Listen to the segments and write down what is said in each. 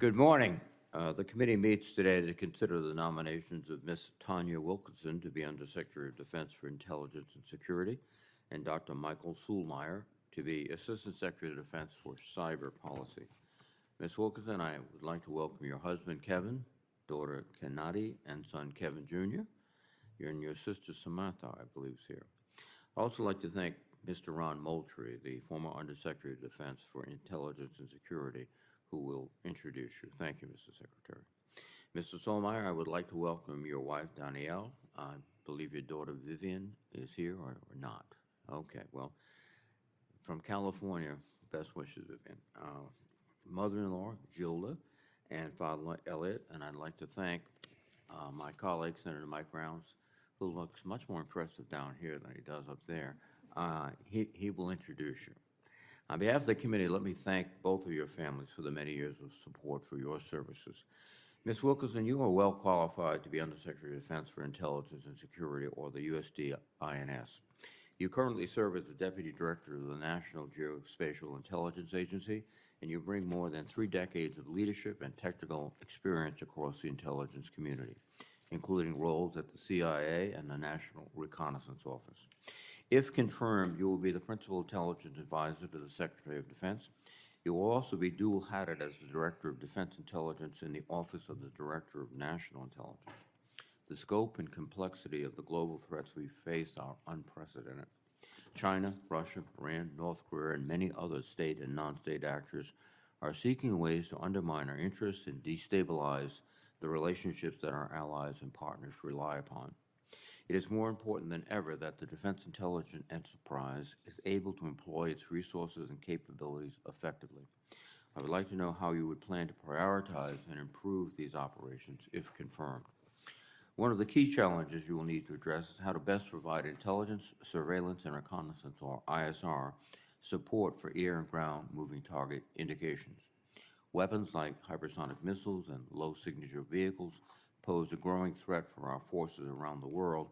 Good morning. The committee meets today to consider the nominations of Ms. Tanya Wilkinson to be Undersecretary of Defense for Intelligence and Security and Dr. Michael Suhlmeyer to be Assistant Secretary of Defense for Cyber Policy. Ms. Wilkinson, I would like to welcome your husband, Kevin, daughter, Kennedy, and son, Kevin Jr. And your sister, Samantha, I believe, is here. I'd also like to thank Mr. Ron Moultrie, the former Undersecretary of Defense for Intelligence and Security, who will introduce you. Thank you, Mr. Secretary. Mr. Solmeyer, I would like to welcome your wife, Danielle. I believe your daughter, Vivian, is here or not. Okay, well, from California, best wishes, Vivian. Mother-in-law, Gilda, and father-in-law, Elliot, and I'd like to thank my colleague, Senator Mike Rounds, who looks much more impressive down here than he does up there. He will introduce you. On behalf of the committee, let me thank both of your families for the many years of support for your services. Ms. Wilkinson, you are well qualified to be Undersecretary of Defense for Intelligence and Security, or the USD-INS. You currently serve as the Deputy Director of the National Geospatial Intelligence Agency, and you bring more than 3 decades of leadership and technical experience across the intelligence community, including roles at the CIA and the National Reconnaissance Office. If confirmed, you will be the Principal Intelligence Advisor to the Secretary of Defense. You will also be dual-hatted as the Director of Defense Intelligence in the Office of the Director of National Intelligence. The scope and complexity of the global threats we face are unprecedented. China, Russia, Iran, North Korea, and many other state and non-state actors are seeking ways to undermine our interests and destabilize the relationships that our allies and partners rely upon. It is more important than ever that the defense intelligence enterprise is able to employ its resources and capabilities effectively. I would like to know how you would plan to prioritize and improve these operations if confirmed. One of the key challenges you will need to address is how to best provide intelligence, surveillance, and reconnaissance, or ISR, support for air and ground moving target indications. Weapons like hypersonic missiles and low-signature vehicles pose a growing threat for our forces around the world,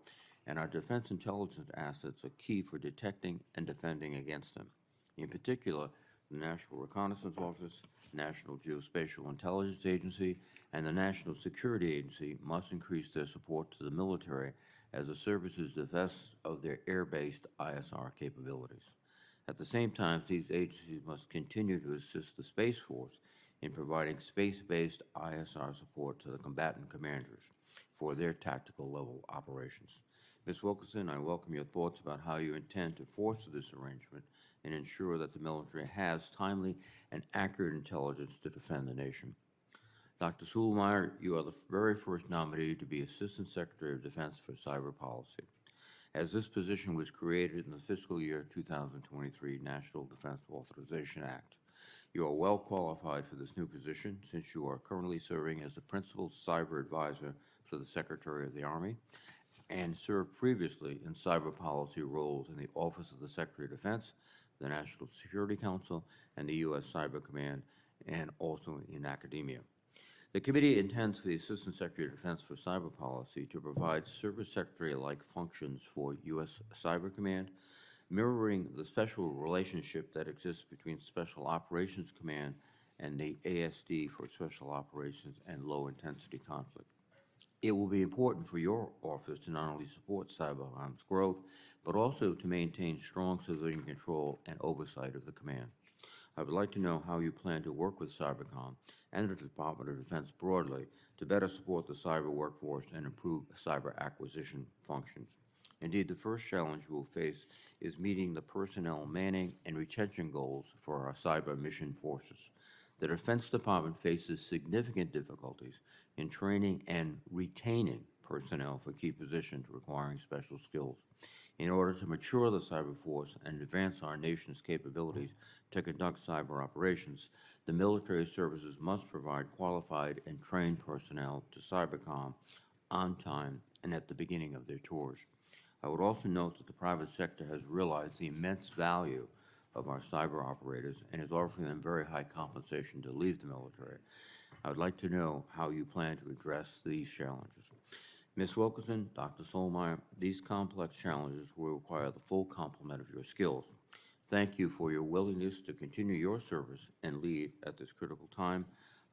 and our defense intelligence assets are key for detecting and defending against them. In particular, the National Reconnaissance Office, National Geospatial Intelligence Agency, and the National Security Agency must increase their support to the military as the services divest of their air-based ISR capabilities. At the same time, these agencies must continue to assist the Space Force in providing space-based ISR support to the combatant commanders for their tactical level operations. Ms. Wilkinson, I welcome your thoughts about how you intend to foster this arrangement and ensure that the military has timely and accurate intelligence to defend the nation. Dr. Suhlmeyer, you are the very first nominee to be Assistant Secretary of Defense for Cyber Policy, as this position was created in the fiscal year 2023 National Defense Authorization Act. You are well qualified for this new position since you are currently serving as the Principal Cyber Advisor for the Secretary of the Army and served previously in cyber policy roles in the Office of the Secretary of Defense, the National Security Council, and the U.S. Cyber Command, and also in academia. The committee intends for the Assistant Secretary of Defense for Cyber Policy to provide Service Secretary-like functions for U.S. Cyber Command, mirroring the special relationship that exists between Special Operations Command and the ASD for Special Operations and Low-Intensity Conflict. It will be important for your office to not only support cyber arms growth, but also to maintain strong civilian control and oversight of the command. I would like to know how you plan to work with Cybercom and the Department of Defense broadly to better support the cyber workforce and improve cyber acquisition functions. Indeed, the first challenge we will face is meeting the personnel manning and retention goals for our cyber mission forces. The Defense Department faces significant difficulties in training and retaining personnel for key positions requiring special skills. In order to mature the cyber force and advance our nation's capabilities to conduct cyber operations, the military services must provide qualified and trained personnel to Cybercom on time and at the beginning of their tours. I would also note that the private sector has realized the immense value of our cyber operators and is offering them very high compensation to leave the military. I would like to know how you plan to address these challenges. Ms. Wilkinson, Dr. Solmeyer, these complex challenges will require the full complement of your skills. Thank you for your willingness to continue your service and lead at this critical time.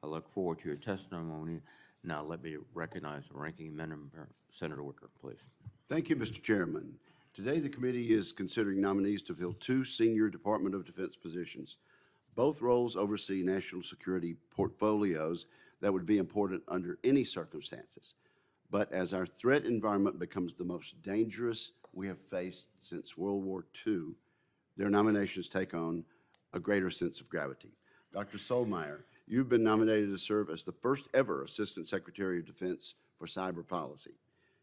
I look forward to your testimony. Now let me recognize the ranking member, Senator Wicker, please. Thank you, Mr. Chairman. Today, the committee is considering nominees to fill two senior Department of Defense positions. Both roles oversee national security portfolios that would be important under any circumstances. But as our threat environment becomes the most dangerous we have faced since World War II, their nominations take on a greater sense of gravity. Dr. Solmeyer, you've been nominated to serve as the first ever Assistant Secretary of Defense for Cyber Policy.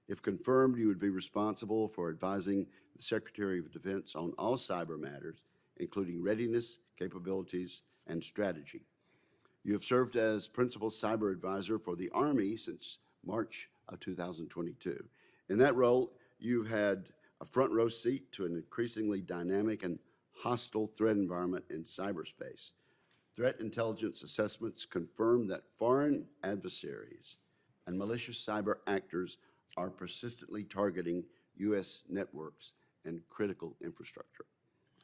If confirmed, you would be responsible for advising the Secretary of Defense on all cyber matters, including readiness, capabilities, and strategy. You have served as Principal Cyber Advisor for the Army since March of 2022. In that role, you've had a front row seat to an increasingly dynamic and hostile threat environment in cyberspace. Threat intelligence assessments confirm that foreign adversaries and malicious cyber actors are persistently targeting U.S. networks and critical infrastructure,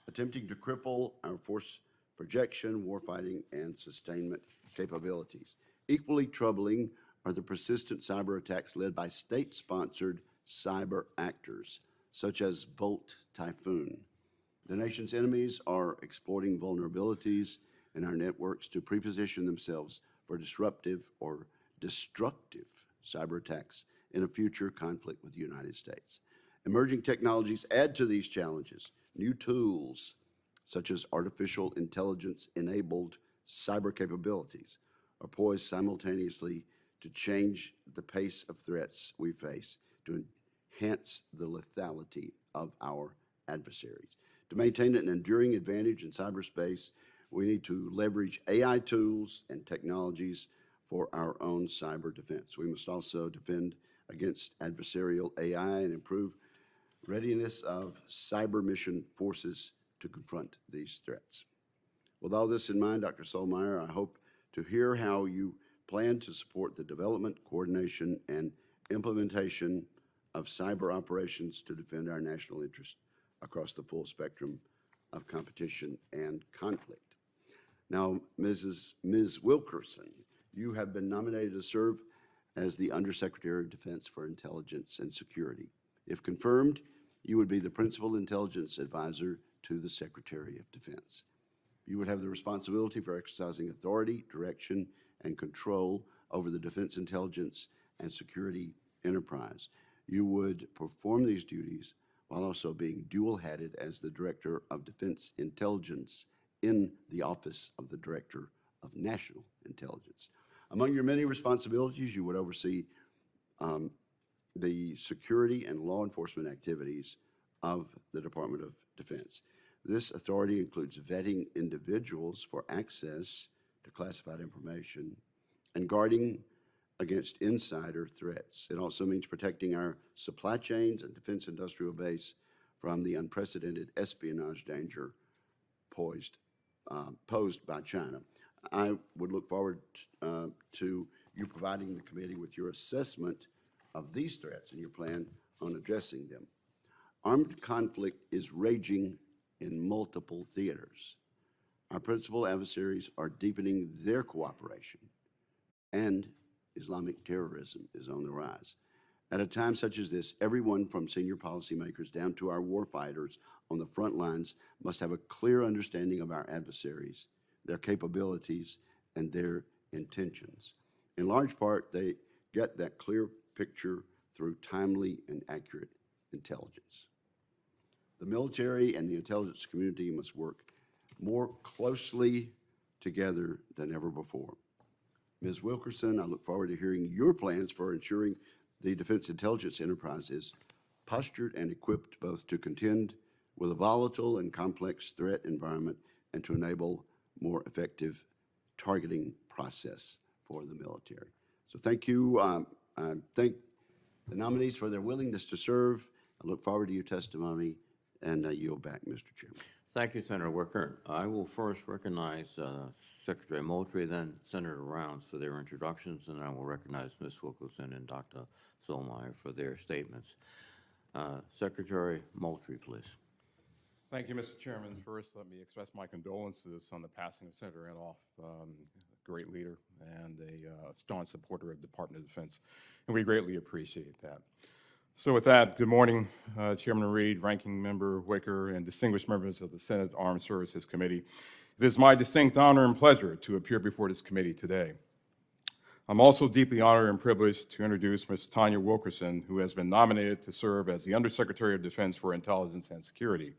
attempting to cripple our force projection, warfighting, and sustainment capabilities. Equally troubling are the persistent cyber attacks led by state-sponsored cyber actors, such as Volt Typhoon. The nation's enemies are exploiting vulnerabilities in our networks to preposition themselves for disruptive or destructive cyber attacks in a future conflict with the United States. Emerging technologies add to these challenges. New tools, such as artificial intelligence-enabled cyber capabilities, are poised simultaneously to change the pace of threats we face, to enhance the lethality of our adversaries. To maintain an enduring advantage in cyberspace, we need to leverage AI tools and technologies for our own cyber defense. We must also defend against adversarial AI and improve readiness of cyber mission forces to confront these threats. With all this in mind, Dr. Solmeyer, I hope to hear how you plan to support the development, coordination, and implementation of cyber operations to defend our national interest across the full spectrum of competition and conflict. Now, Ms. Wilkerson, you have been nominated to serve as the Undersecretary of Defense for Intelligence and Security. If confirmed, you would be the Principal Intelligence Advisor to the Secretary of Defense. You would have the responsibility for exercising authority, direction, and control over the defense intelligence and security enterprise. You would perform these duties while also being dual-headed as the Director of Defense Intelligence in the Office of the Director of National Intelligence. Among your many responsibilities, you would oversee the security and law enforcement activities of the Department of Defense. This authority includes vetting individuals for access to classified information and guarding against insider threats. It also means protecting our supply chains and defense industrial base from the unprecedented espionage danger posed by China. I would look forward to you providing the committee with your assessment of these threats and your plan on addressing them. Armed conflict is raging in multiple theaters. Our principal adversaries are deepening their cooperation, and Islamic terrorism is on the rise. At a time such as this, everyone from senior policymakers down to our warfighters on the front lines must have a clear understanding of our adversaries, their capabilities, and their intentions. In large part, they get that clear picture through timely and accurate intelligence. The military and the intelligence community must work more closely together than ever before. Ms. Wilkerson, I look forward to hearing your plans for ensuring the defense intelligence enterprise is postured and equipped both to contend with a volatile and complex threat environment and to enable more effective targeting process for the military. So thank you. I thank the nominees for their willingness to serve. I look forward to your testimony, and I yield back, Mr. Chairman. Thank you, Senator Wicker. I will first recognize Secretary Moultrie, then Senator Rounds for their introductions, and I will recognize Ms. Wilkerson and Dr. Solmeyer for their statements. Secretary Moultrie, please. Thank you, Mr. Chairman. First, let me express my condolences on the passing of Senator Inhofe. great leader and a staunch supporter of the Department of Defense, and we greatly appreciate that. So with that, good morning, Chairman Reed, Ranking Member Wicker, and distinguished members of the Senate Armed Services Committee. It is my distinct honor and pleasure to appear before this committee today. I'm also deeply honored and privileged to introduce Ms. Tanya Wilkerson, who has been nominated to serve as the Undersecretary of Defense for Intelligence and Security.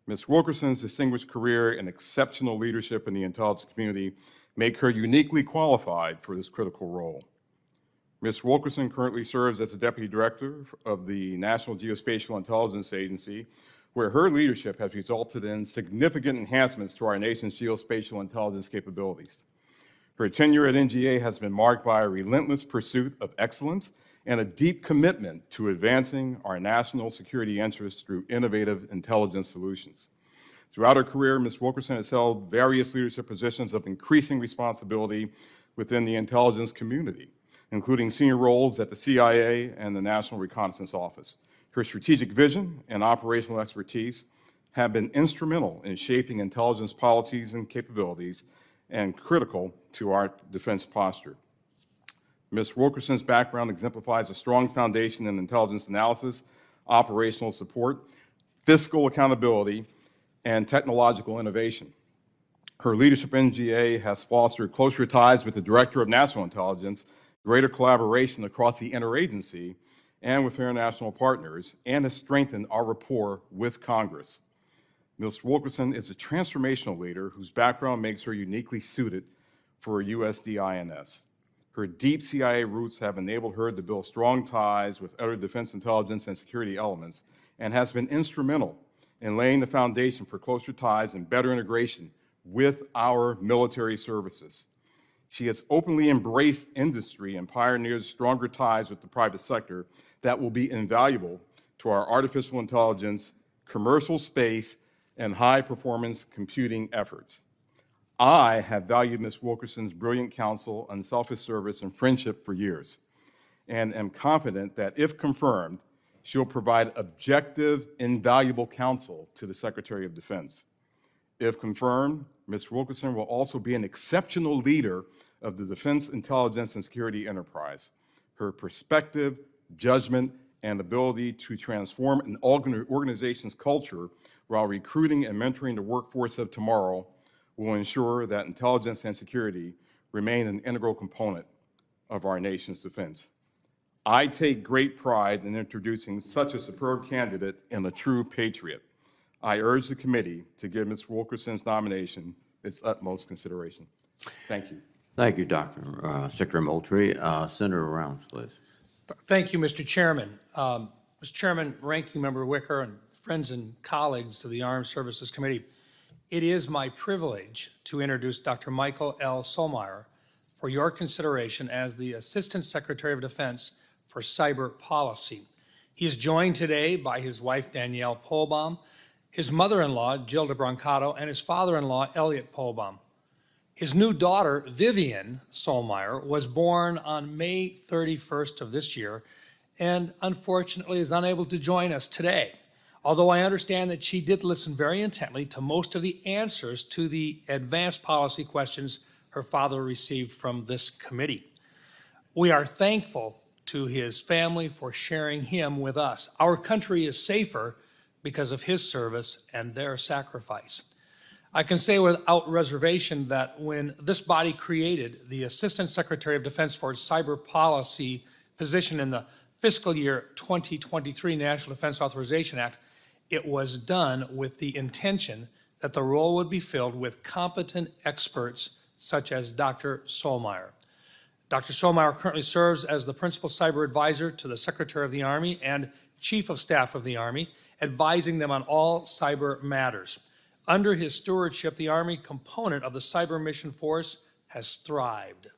Ms. Wilkerson's distinguished career and exceptional leadership in the intelligence community make her uniquely qualified for this critical role. Ms. Wilkerson currently serves as the Deputy Director of the National Geospatial Intelligence Agency, where her leadership has resulted in significant enhancements to our nation's geospatial intelligence capabilities. Her tenure at NGA has been marked by a relentless pursuit of excellence and a deep commitment to advancing our national security interests through innovative intelligence solutions. Throughout her career, Ms. Wilkerson has held various leadership positions of increasing responsibility within the intelligence community, including senior roles at the CIA and the National Reconnaissance Office. Her strategic vision and operational expertise have been instrumental in shaping intelligence policies and capabilities and critical to our defense posture. Ms. Wilkerson's background exemplifies a strong foundation in intelligence analysis, operational support, fiscal accountability, and technological innovation. Her leadership in NGA has fostered closer ties with the Director of National Intelligence, greater collaboration across the interagency and with international partners, and has strengthened our rapport with Congress. Ms. Wilkerson is a transformational leader whose background makes her uniquely suited for USDINS. Her deep CIA roots have enabled her to build strong ties with other defense intelligence and security elements, and has been instrumental in laying the foundation for closer ties and better integration with our military services. She has openly embraced industry and pioneered stronger ties with the private sector that will be invaluable to our artificial intelligence, commercial space, and high-performance computing efforts. I have valued Ms. Wilkerson's brilliant counsel, unselfish service, and friendship for years, and am confident that if confirmed, she'll provide objective, invaluable counsel to the Secretary of Defense. If confirmed, Ms. Wilkerson will also be an exceptional leader of the defense, intelligence, and security enterprise. Her perspective, judgment, and ability to transform an organization's culture while recruiting and mentoring the workforce of tomorrow will ensure that intelligence and security remain an integral component of our nation's defense. I take great pride in introducing such a superb candidate and a true patriot. I urge the committee to give Ms. Wilkerson's nomination its utmost consideration. Thank you. Thank you, Dr. Secretary Moultrie. Senator Rounds, please. Thank you, Mr. Chairman. Mr. Chairman, Ranking Member Wicker, and friends and colleagues of the Armed Services Committee, it is my privilege to introduce Dr. Michael L. Solmeyer for your consideration as the Assistant Secretary of Defense for Cyber Policy. He is joined today by his wife, Danielle Polbaum, his mother-in-law, Gilda Brancato, and his father-in-law, Elliot Polbaum. His new daughter, Vivian Solmeyer, was born on May 31st of this year and unfortunately is unable to join us today, although I understand that she did listen very intently to most of the answers to the advanced policy questions her father received from this committee. We are thankful to his family for sharing him with us. Our country is safer because of his service and their sacrifice. I can say without reservation that when this body created the Assistant Secretary of Defense for Cyber Policy position in the fiscal year 2023 National Defense Authorization Act, it was done with the intention that the role would be filled with competent experts such as Dr. Solmeyer. Dr. Solmeyer currently serves as the Principal Cyber Advisor to the Secretary of the Army and Chief of Staff of the Army, advising them on all cyber matters. Under his stewardship, the Army component of the Cyber Mission Force has thrived.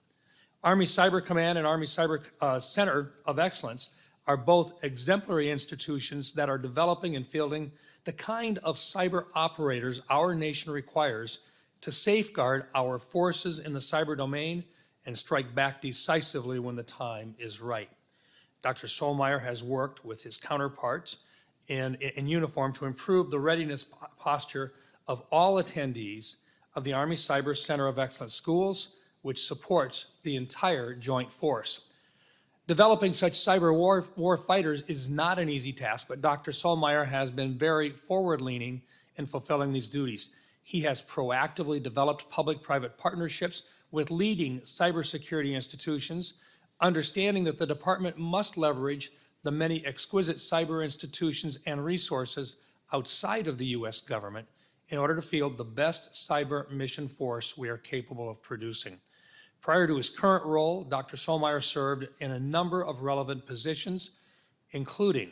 Army Cyber Command and Army Cyber Center of Excellence are both exemplary institutions that are developing and fielding the kind of cyber operators our nation requires to safeguard our forces in the cyber domain and strike back decisively when the time is right. Dr. Solmeyer has worked with his counterparts in uniform to improve the readiness posture of all attendees of the Army Cyber Center of Excellence schools, which supports the entire joint force. Developing such cyber war fighters is not an easy task, but Dr. Solmeyer has been very forward-leaning in fulfilling these duties. He has proactively developed public-private partnerships with leading cybersecurity institutions, understanding that the department must leverage the many exquisite cyber institutions and resources outside of the U.S. government in order to field the best cyber mission force we are capable of producing. Prior to his current role, Dr. Solmeyer served in a number of relevant positions, including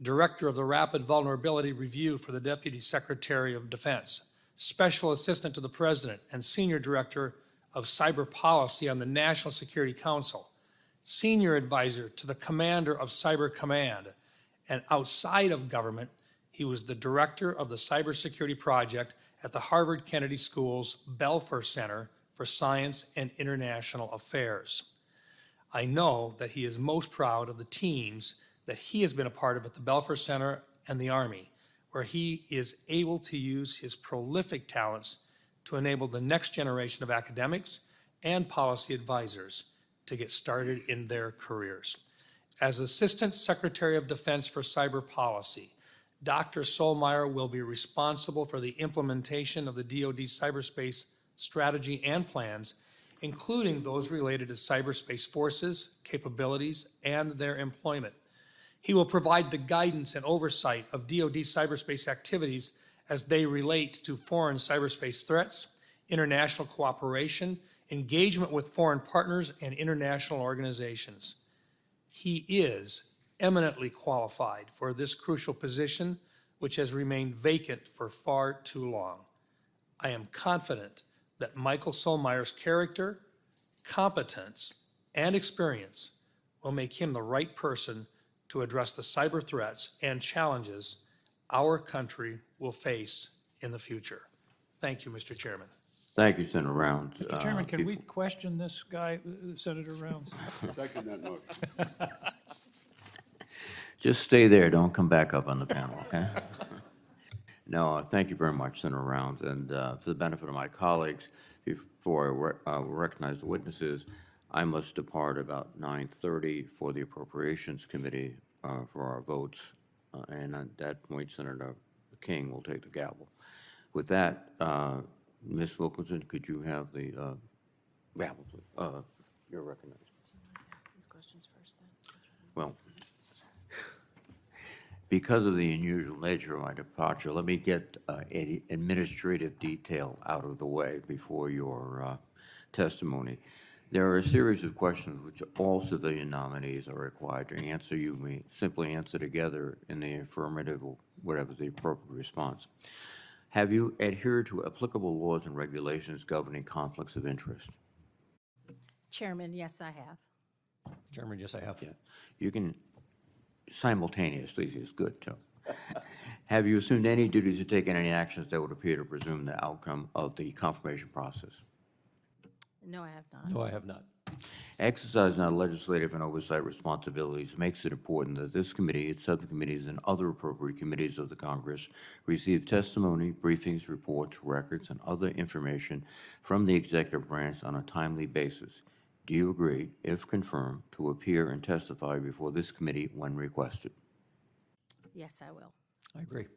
Director of the Rapid Vulnerability Review for the Deputy Secretary of Defense, Special Assistant to the President, and Senior Director of Cyber Policy on the National Security Council, Senior Advisor to the Commander of Cyber Command, and outside of government, he was the Director of the Cybersecurity Project at the Harvard Kennedy School's Belfer Center for Science and International Affairs. I know that he is most proud of the teams that he has been a part of at the Belfer Center and the Army, where he is able to use his prolific talents to enable the next generation of academics and policy advisors to get started in their careers. As Assistant Secretary of Defense for Cyber Policy, Dr. Solmeyer will be responsible for the implementation of the DoD cyberspace strategy and plans, including those related to cyberspace forces, capabilities, and their employment. He will provide the guidance and oversight of DoD cyberspace activities as they relate to foreign cyberspace threats, international cooperation, engagement with foreign partners, and international organizations. He is eminently qualified for this crucial position, which has remained vacant for far too long. I am confident that Michael Solmeyer's character, competence, and experience will make him the right person to address the cyber threats and challenges our country will face in the future. Thank you, Mr. Chairman. Thank you, Senator Rounds. Mr. Chairman, can we question this guy, Senator Rounds? Second that motion. Just stay there, don't come back up on the panel, okay? No, thank you very much, Senator Rounds. And for the benefit of my colleagues, before I recognize the witnesses, I must depart about 9:30 for the Appropriations Committee for our votes. And at that point, Senator King will take the gavel. With that, Ms. Wilkinson, could you have the gavel, please? You're recognized. These questions first, then. Well, because of the unusual nature of my departure, let me get an administrative detail out of the way before your testimony. There are a series of questions which all civilian nominees are required to answer. You may simply answer together in the affirmative or whatever the appropriate response. Have you adhered to applicable laws and regulations governing conflicts of interest? Chairman, yes, I have. Chairman, yes, I have. Yeah. You can simultaneously is good, too. Have you assumed any duties or taken any actions that would appear to presume the outcome of the confirmation process? No, I have not. No, I have not. Exercising our legislative and oversight responsibilities makes it important that this committee, its subcommittees, and other appropriate committees of the Congress receive testimony, briefings, reports, records, and other information from the executive branch on a timely basis. Do you agree, if confirmed, to appear and testify before this committee when requested? Yes, I will. I agree.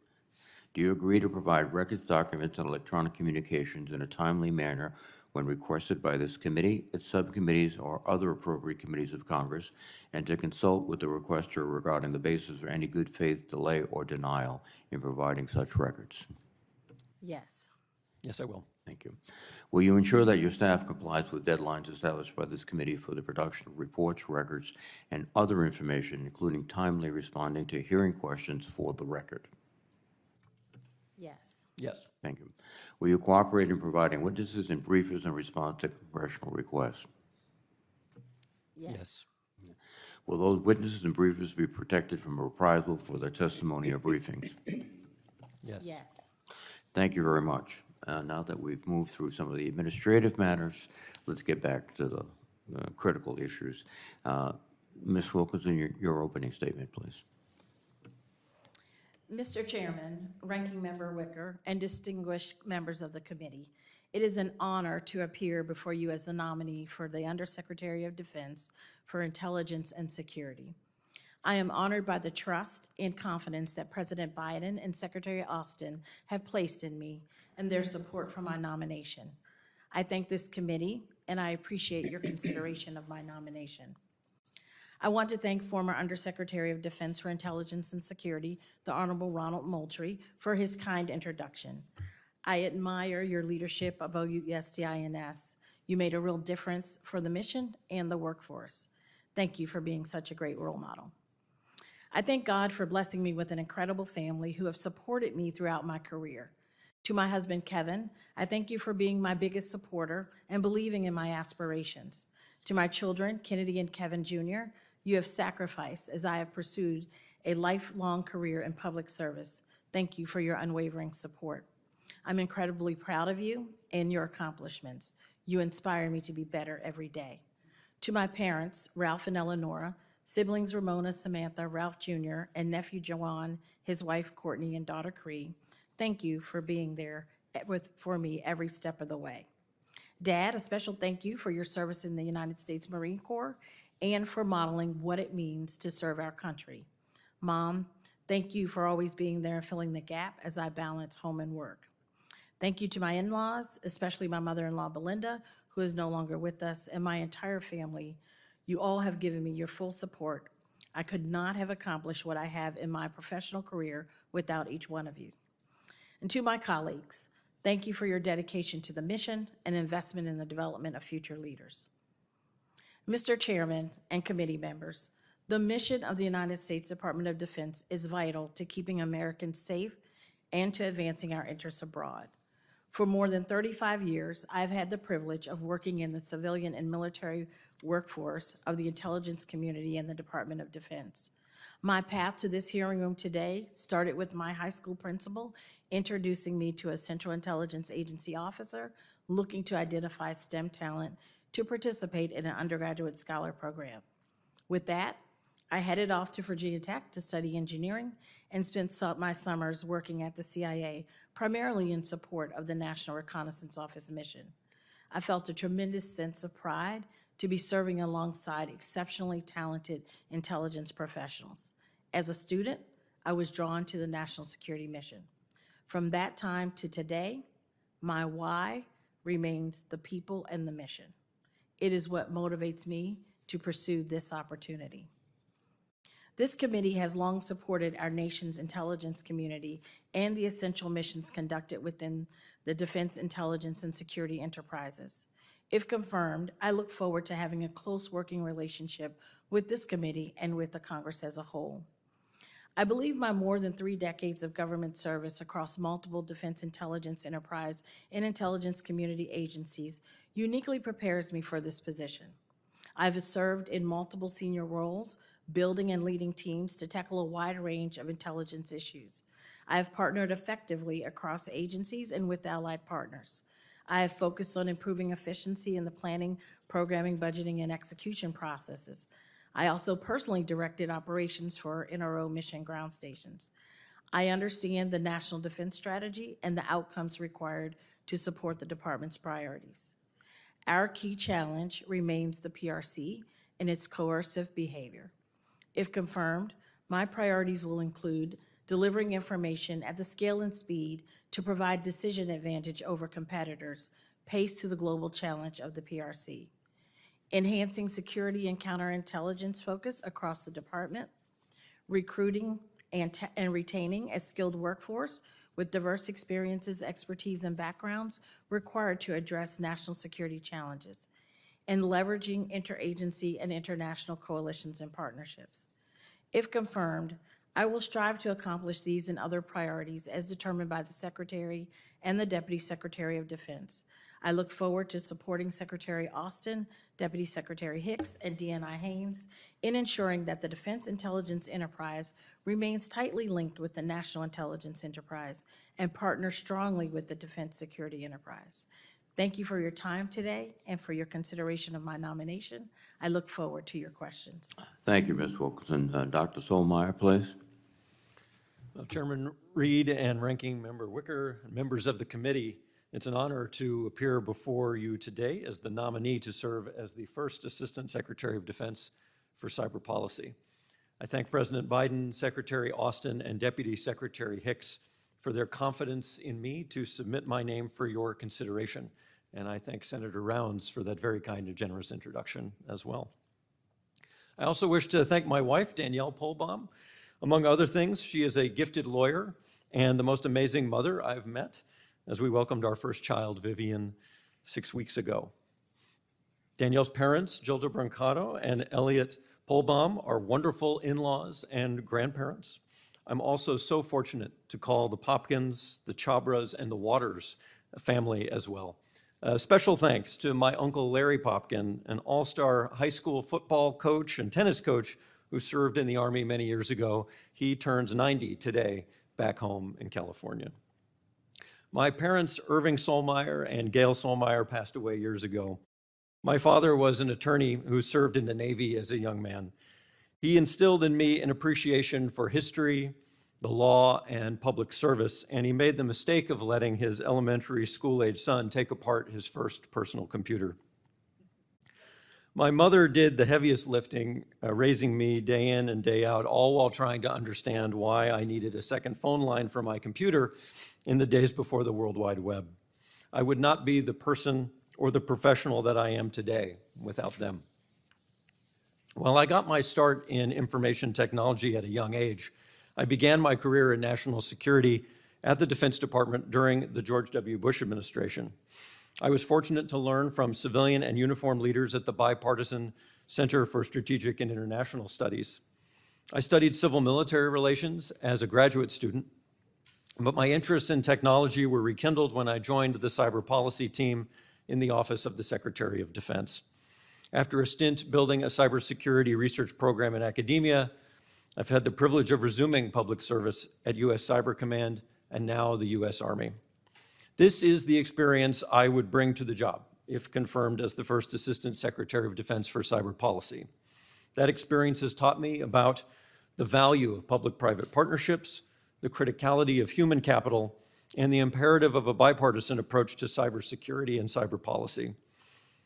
Do you agree to provide records, documents, and electronic communications in a timely manner when requested by this committee, its subcommittees, or other appropriate committees of Congress, and to consult with the requester regarding the basis for any good faith delay or denial in providing such records? Yes. Yes, I will. Thank you. Will you ensure that your staff complies with deadlines established by this committee for the production of reports, records, and other information, including timely responding to hearing questions for the record? Yes. Yes. Thank you. Will you cooperate in providing witnesses and briefers in response to congressional requests? Yes. Will those witnesses and briefers be protected from reprisal for their testimony or briefings? Yes. Yes. Thank you very much. Now that we've moved through some of the administrative matters, let's get back to the critical issues. Ms. Wilkinson, your opening statement, please. Mr. Chairman, Ranking Member Wicker, and distinguished members of the committee, It is an honor to appear before you as the nominee for the Undersecretary of Defense for Intelligence and Security. I am honored by the trust and confidence that President Biden and Secretary Austin have placed in me and their support for my nomination. I thank this committee, and I appreciate your consideration of my nomination. I want to thank former Undersecretary of Defense for Intelligence and Security, the Honorable Ronald Moultrie, for his kind introduction. I admire your leadership of OUSDINS. You made a real difference for the mission and the workforce. Thank you for being such a great role model. I thank God for blessing me with an incredible family who have supported me throughout my career. To my husband, Kevin, I thank you for being my biggest supporter and believing in my aspirations. To my children, Kennedy and Kevin Jr., you have sacrificed as I have pursued a lifelong career in public service. Thank you for your unwavering support. I'm incredibly proud of you and your accomplishments. You inspire me to be better every day. To my parents, Ralph and Eleonora, siblings Ramona, Samantha, Ralph Jr., and nephew Joanne, his wife Courtney, and daughter Cree, thank you for being there for me every step of the way. Dad, a special thank you for your service in the United States Marine Corps and for modeling what it means to serve our country. Mom, thank you for always being there and filling the gap as I balance home and work. Thank you to my in-laws, especially my mother-in-law Belinda, who is no longer with us, and my entire family. You all have given me your full support. I could not have accomplished what I have in my professional career without each one of you. And to my colleagues, thank you for your dedication to the mission and investment in the development of future leaders. Mr. Chairman and committee members, the mission of the United States Department of Defense is vital to keeping Americans safe and to advancing our interests abroad. For more than 35 years, I've had the privilege of working in the civilian and military workforce of the intelligence community and the Department of Defense. My path to this hearing room today started with my high school principal introducing me to a Central Intelligence Agency officer looking to identify STEM talent to participate in an undergraduate scholar program. With that, I headed off to Virginia Tech to study engineering and spent my summers working at the CIA, primarily in support of the National Reconnaissance Office mission. I felt a tremendous sense of pride to be serving alongside exceptionally talented intelligence professionals. As a student, I was drawn to the national security mission. From that time to today, my why remains the people and the mission. It is what motivates me to pursue this opportunity. This committee has long supported our nation's intelligence community and the essential missions conducted within the defense, intelligence, and security enterprises. If confirmed, I look forward to having a close working relationship with this committee and with the Congress as a whole. I believe my more than 3 decades of government service across multiple defense intelligence enterprise and intelligence community agencies uniquely prepares me for this position. I've served in multiple senior roles, building and leading teams to tackle a wide range of intelligence issues. I have partnered effectively across agencies and with allied partners. I have focused on improving efficiency in the planning, programming, budgeting, and execution processes. I also personally directed operations for NRO mission ground stations. I understand the national defense strategy and the outcomes required to support the department's priorities. Our key challenge remains the PRC and its coercive behavior. If confirmed, my priorities will include delivering information at the scale and speed to provide decision advantage over competitors, paced to the global challenge of the PRC, enhancing security and counterintelligence focus across the department, recruiting and retaining a skilled workforce with diverse experiences, expertise, and backgrounds required to address national security challenges, and leveraging interagency and international coalitions and partnerships. If confirmed, I will strive to accomplish these and other priorities as determined by the Secretary and the Deputy Secretary of Defense. I look forward to supporting Secretary Austin, Deputy Secretary Hicks, and DNI Haynes in ensuring that the Defense Intelligence Enterprise remains tightly linked with the National Intelligence Enterprise and partners strongly with the Defense Security Enterprise. Thank you for your time today and for your consideration of my nomination. I look forward to your questions. Thank you, Ms. Wilkinson. Dr. Solmeyer, please. Well, Chairman Reed and Ranking Member Wicker, members of the committee, It's an honor to appear before you today as the nominee to serve as the first Assistant Secretary of Defense for Cyber Policy. I thank President Biden, Secretary Austin, and Deputy Secretary Hicks for their confidence in me to submit my name for your consideration. And I thank Senator Rounds for that very kind and generous introduction as well. I also wish to thank my wife, Danielle Polbaum. Among other things, she is a gifted lawyer and the most amazing mother I've met, as we welcomed our first child, Vivian, 6 weeks ago. Danielle's parents, Gilda Brancato and Elliot Polbaum, are wonderful in-laws and grandparents. I'm also so fortunate to call the Popkins, the Chabras, and the Waters family as well. Special thanks to my uncle Larry Popkin, an all-star high school football coach and tennis coach who served in the Army many years ago. He turns 90 today back home in California. My parents, Irving Solmeyer and Gail Solmeyer, passed away years ago. My father was an attorney who served in the Navy as a young man. He instilled in me an appreciation for history, the law, and public service, and he made the mistake of letting his elementary school-age son take apart his first personal computer. My mother did the heaviest lifting, raising me day in and day out, all while trying to understand why I needed a second phone line for my computer in the days before the World Wide Web. I would not be the person or the professional that I am today without them. While I got my start in information technology at a young age, I began my career in national security at the Defense Department during the George W. Bush administration. I was fortunate to learn from civilian and uniformed leaders at the Bipartisan Center for Strategic and International Studies. I studied civil-military relations as a graduate student, but my interests in technology were rekindled when I joined the cyber policy team in the Office of the Secretary of Defense. After a stint building a cybersecurity research program in academia, I've had the privilege of resuming public service at U.S. Cyber Command and now the U.S. Army. This is the experience I would bring to the job if confirmed as the first Assistant Secretary of Defense for Cyber Policy. That experience has taught me about the value of public-private partnerships, the criticality of human capital, and the imperative of a bipartisan approach to cybersecurity and cyber policy.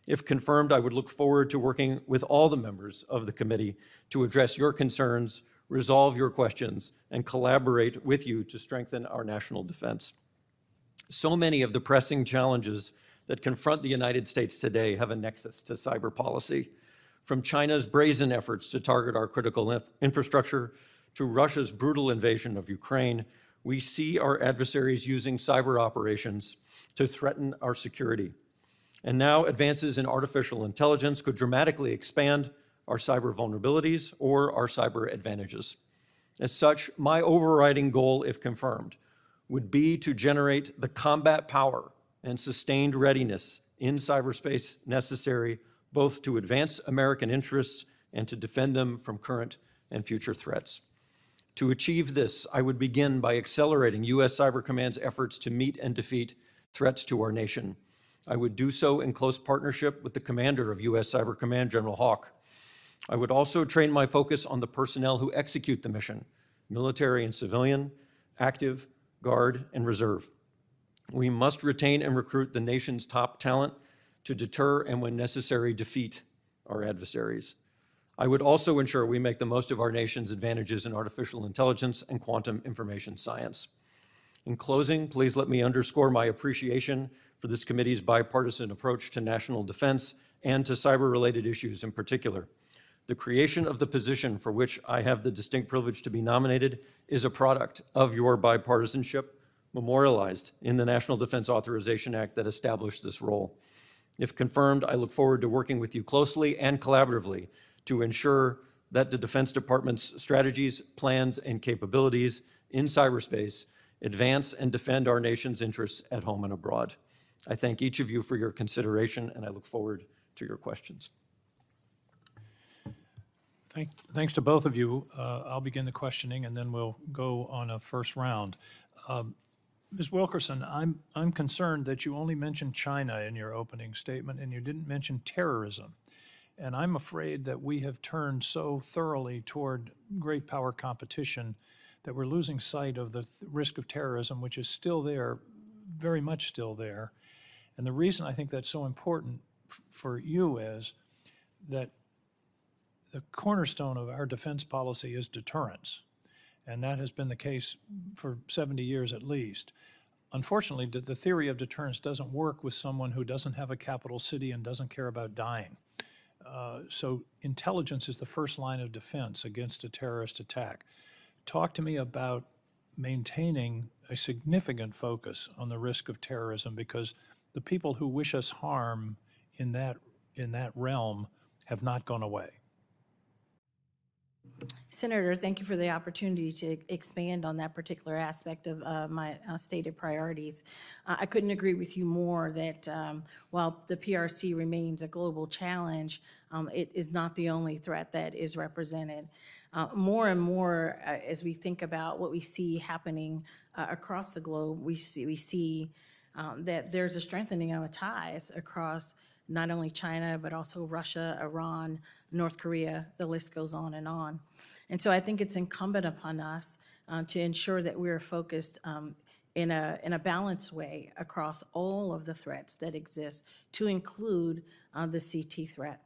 If confirmed, I would look forward to working with all the members of the committee to address your concerns, resolve your questions, and collaborate with you to strengthen our national defense. So many of the pressing challenges that confront the United States today have a nexus to cyber policy, from China's brazen efforts to target our critical infrastructure to Russia's brutal invasion of Ukraine. We see our adversaries using cyber operations to threaten our security. And now advances in artificial intelligence could dramatically expand our cyber vulnerabilities or our cyber advantages. As such, my overriding goal, if confirmed, would be to generate the combat power and sustained readiness in cyberspace necessary both to advance American interests and to defend them from current and future threats. To achieve this, I would begin by accelerating U.S. Cyber Command's efforts to meet and defeat threats to our nation. I would do so in close partnership with the commander of U.S. Cyber Command, General Hawk. I would also train my focus on the personnel who execute the mission, military and civilian, active, Guard, and Reserve. We must retain and recruit the nation's top talent to deter and, when necessary, defeat our adversaries. I would also ensure we make the most of our nation's advantages in artificial intelligence and quantum information science. In closing, please let me underscore my appreciation for this committee's bipartisan approach to national defense and to cyber-related issues in particular. The creation of the position for which I have the distinct privilege to be nominated is a product of your bipartisanship, memorialized in the National Defense Authorization Act that established this role. If confirmed, I look forward to working with you closely and collaboratively to ensure that the Defense Department's strategies, plans, and capabilities in cyberspace advance and defend our nation's interests at home and abroad. I thank each of you for your consideration, and I look forward to your questions. Thanks to both of you. I'll begin the questioning, and then we'll go on a first round. Ms. Wilkerson, I'm concerned that you only mentioned China in your opening statement, and you didn't mention terrorism. And I'm afraid that we have turned so thoroughly toward great power competition that we're losing sight of the risk of terrorism, which is still there very much still there. And the reason I think that's so important for you is that the cornerstone of our defense policy is deterrence. And that has been the case for 70 years at least. Unfortunately, the theory of deterrence doesn't work with someone who doesn't have a capital city and doesn't care about dying. So intelligence is the first line of defense against a terrorist attack. Talk to me about maintaining a significant focus on the risk of terrorism, because the people who wish us harm in that realm have not gone away. Senator, thank you for the opportunity to expand on that particular aspect of my stated priorities. I couldn't agree with you more that while the PRC remains a global challenge, it is not the only threat that is represented. More and more, as we think about what we see happening across the globe, we see that there's a strengthening of ties across not only China, but also Russia, Iran, North Korea, the list goes on. And so I think it's incumbent upon us to ensure that we're focused in a balanced way across all of the threats that exist, to include the CT threat.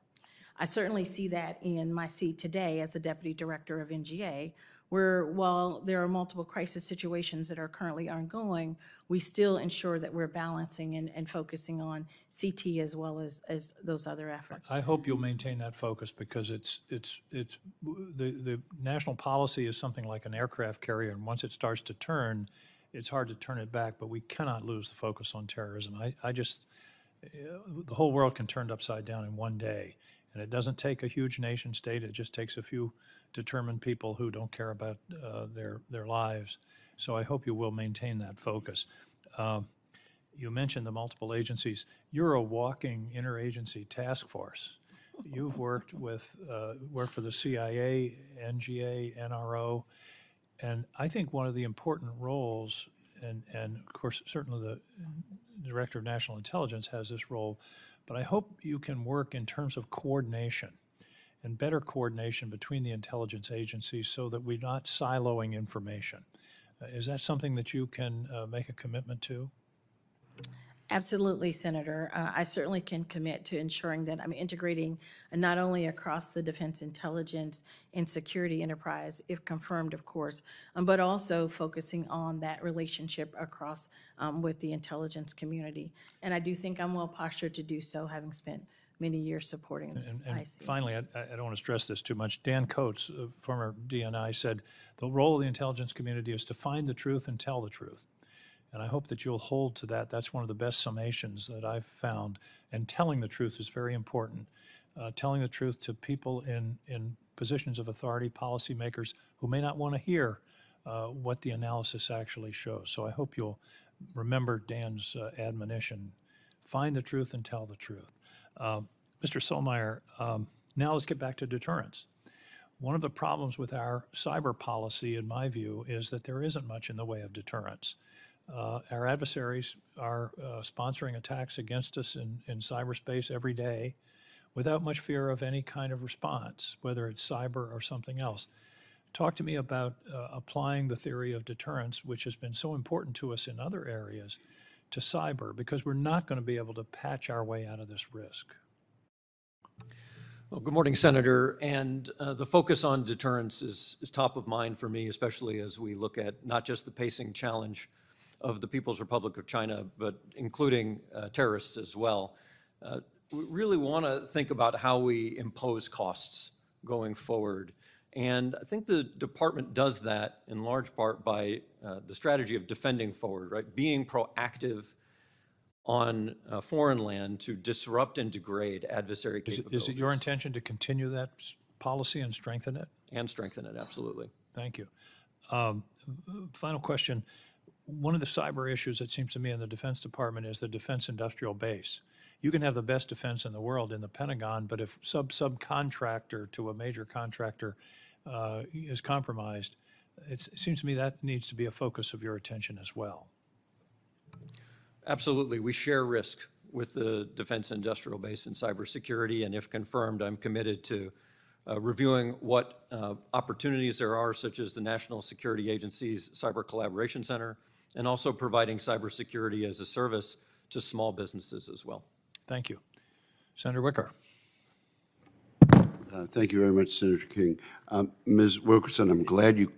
I certainly see that in my seat today as a Deputy Director of NGA, where while there are multiple crisis situations that are currently ongoing, we still ensure that we're balancing and focusing on CT as well as those other efforts. I hope you'll maintain that focus, because the national policy is something like an aircraft carrier, and once it starts to turn, it's hard to turn it back, but we cannot lose the focus on terrorism. The whole world can turn upside down in one day. And it doesn't take a huge nation state. It just takes a few determined people who don't care about their lives. So I hope you will maintain that focus. You mentioned the multiple agencies. You're a walking interagency task force. You've worked for the CIA, NGA, NRO, and I think one of the important roles, and of course certainly the Director of National Intelligence has this role, but I hope you can work in terms of coordination and better coordination between the intelligence agencies so that we're not siloing information. Is that something that you can make a commitment to? Absolutely, Senator. I certainly can commit to ensuring that I'm integrating not only across the defense intelligence and security enterprise, if confirmed, of course, but also focusing on that relationship across with the intelligence community. And I do think I'm well postured to do so, having spent many years supporting And IC. finally, I don't want to stress this too much. Dan Coates, former DNI, said the role of the intelligence community is to find the truth and tell the truth. And I hope that you'll hold to that. That's one of the best summations that I've found. And telling the truth is very important. Telling the truth to people in positions of authority, policymakers who may not want to hear what the analysis actually shows. So I hope you'll remember Dan's admonition. Find the truth and tell the truth. Mr. Solmeyer, now let's get back to deterrence. One of the problems with our cyber policy, in my view, is that there isn't much in the way of deterrence. Our adversaries are sponsoring attacks against us in cyberspace every day without much fear of any kind of response, whether it's cyber or something else. Talk to me about applying the theory of deterrence, which has been so important to us in other areas, to cyber, because we're not going to be able to patch our way out of this risk. Well, good morning, Senator. And the focus on deterrence is top of mind for me, especially as we look at not just the pacing challenge of the People's Republic of China, but including terrorists as well. We really want to think about how we impose costs going forward. And I think the department does that in large part by the strategy of defending forward, right? Being proactive on foreign land to disrupt and degrade adversary capabilities. Is it your intention to continue that policy and strengthen it? And strengthen it, absolutely. Thank you. Final question. One of the cyber issues, it seems to me, in the Defense Department is the defense industrial base. You can have the best defense in the world in the Pentagon, but if subcontractor to a major contractor is compromised, it seems to me that needs to be a focus of your attention as well. Absolutely. We share risk with the defense industrial base in cybersecurity, and if confirmed, I'm committed to reviewing what opportunities there are, such as the National Security Agency's Cyber Collaboration Center, and also providing cybersecurity as a service to small businesses as well. Thank you. Senator Wicker. Thank you very much, Senator King. Ms. Wilkerson, I'm glad you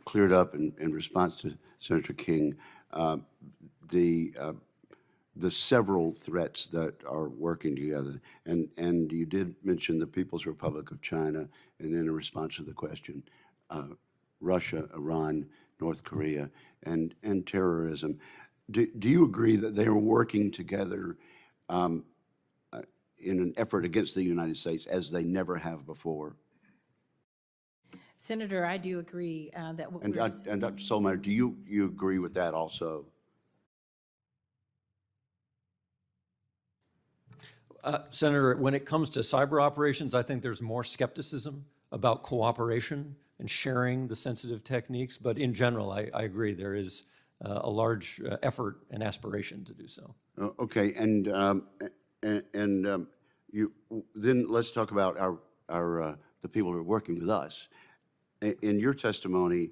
cleared up in response to Senator King the several threats that are working together. And you did mention the People's Republic of China, and then in response to the question, Russia, Iran, North Korea, and terrorism. Do you agree that they are working together in an effort against the United States as they never have before? Senator, I do agree that what And Dr. Solmeyer, do you agree with that also? Senator, when it comes to cyber operations, I think there's more skepticism about cooperation and sharing the sensitive techniques. But in general, I agree there is a large effort and aspiration to do so. Okay, and you then let's talk about the people who are working with us. In your testimony,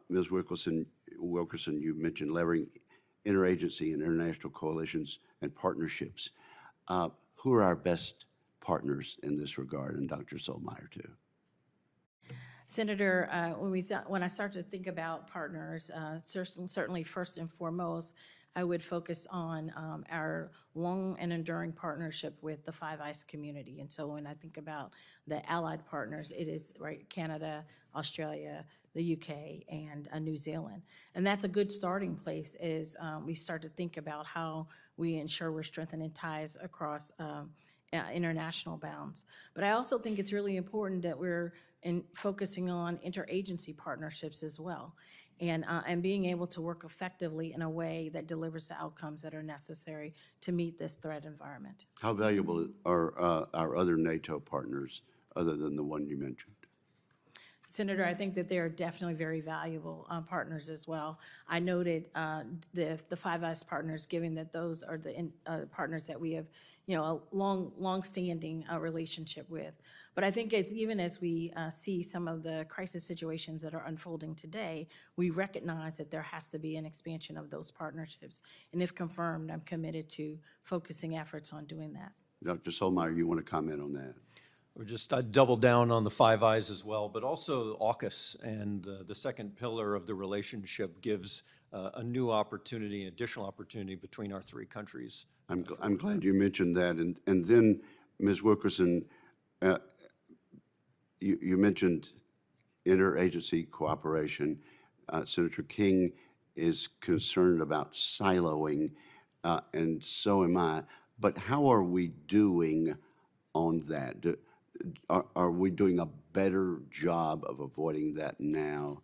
Ms. Wilkerson, you mentioned leveraging interagency and international coalitions and partnerships. Who are our best partners in this regard, and Dr. Solmeyer too? Senator, when I start to think about partners, certainly first and foremost, I would focus on our long and enduring partnership with the Five Eyes community. And so when I think about the allied partners, it is Canada, Australia, the UK, and New Zealand. And that's a good starting place as we start to think about how we ensure we're strengthening ties across international bounds. But I also think it's really important that we're focusing on interagency partnerships as well, and being able to work effectively in a way that delivers the outcomes that are necessary to meet this threat environment. How valuable are our other NATO partners other than the one you mentioned? Senator, I think that they are definitely very valuable partners as well. I noted the Five Eyes partners, given that those are the partners that we have, a long-standing relationship with. But I think even as we see some of the crisis situations that are unfolding today, we recognize that there has to be an expansion of those partnerships. And if confirmed, I'm committed to focusing efforts on doing that. Dr. Solmeyer, you want to comment on that? I'd double down on the Five Eyes as well, but also AUKUS and the second pillar of the relationship gives a new opportunity, additional opportunity between our three countries. I'm glad you mentioned that. And then, Ms. Wilkerson, you mentioned interagency cooperation. Senator King is concerned about siloing, and so am I. But how are we doing on that? Are we doing a better job of avoiding that now?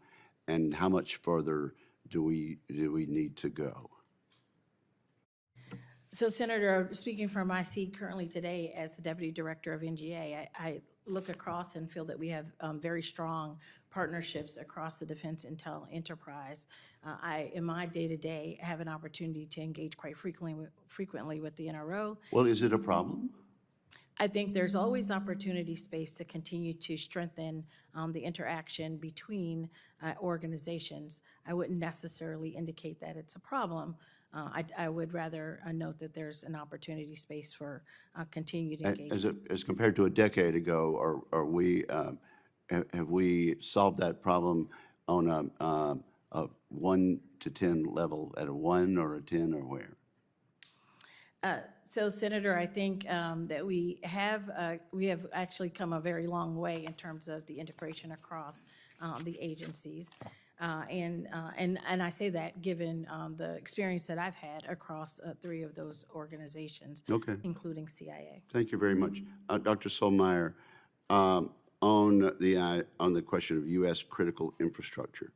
And how much further do we need to go? So, Senator, speaking from my seat currently today as the Deputy Director of NGA, I look across and feel that we have very strong partnerships across the defense intel enterprise. In my day-to-day, have an opportunity to engage quite frequently with the NRO. Well, is it a problem? I think there's always opportunity space to continue to strengthen the interaction between organizations. I wouldn't necessarily indicate that it's a problem. I would rather note that there's an opportunity space for continued engagement. As compared to a decade ago, have we solved that problem on a 1 to 10 level, at a 1 or a 10 or where? So, Senator, I think that we have actually come a very long way in terms of the integration across the agencies. And I say that given the experience that I've had across 3 of those organizations, including CIA. Thank you very much. Dr. Solmeyer, on the question of U.S. critical infrastructure,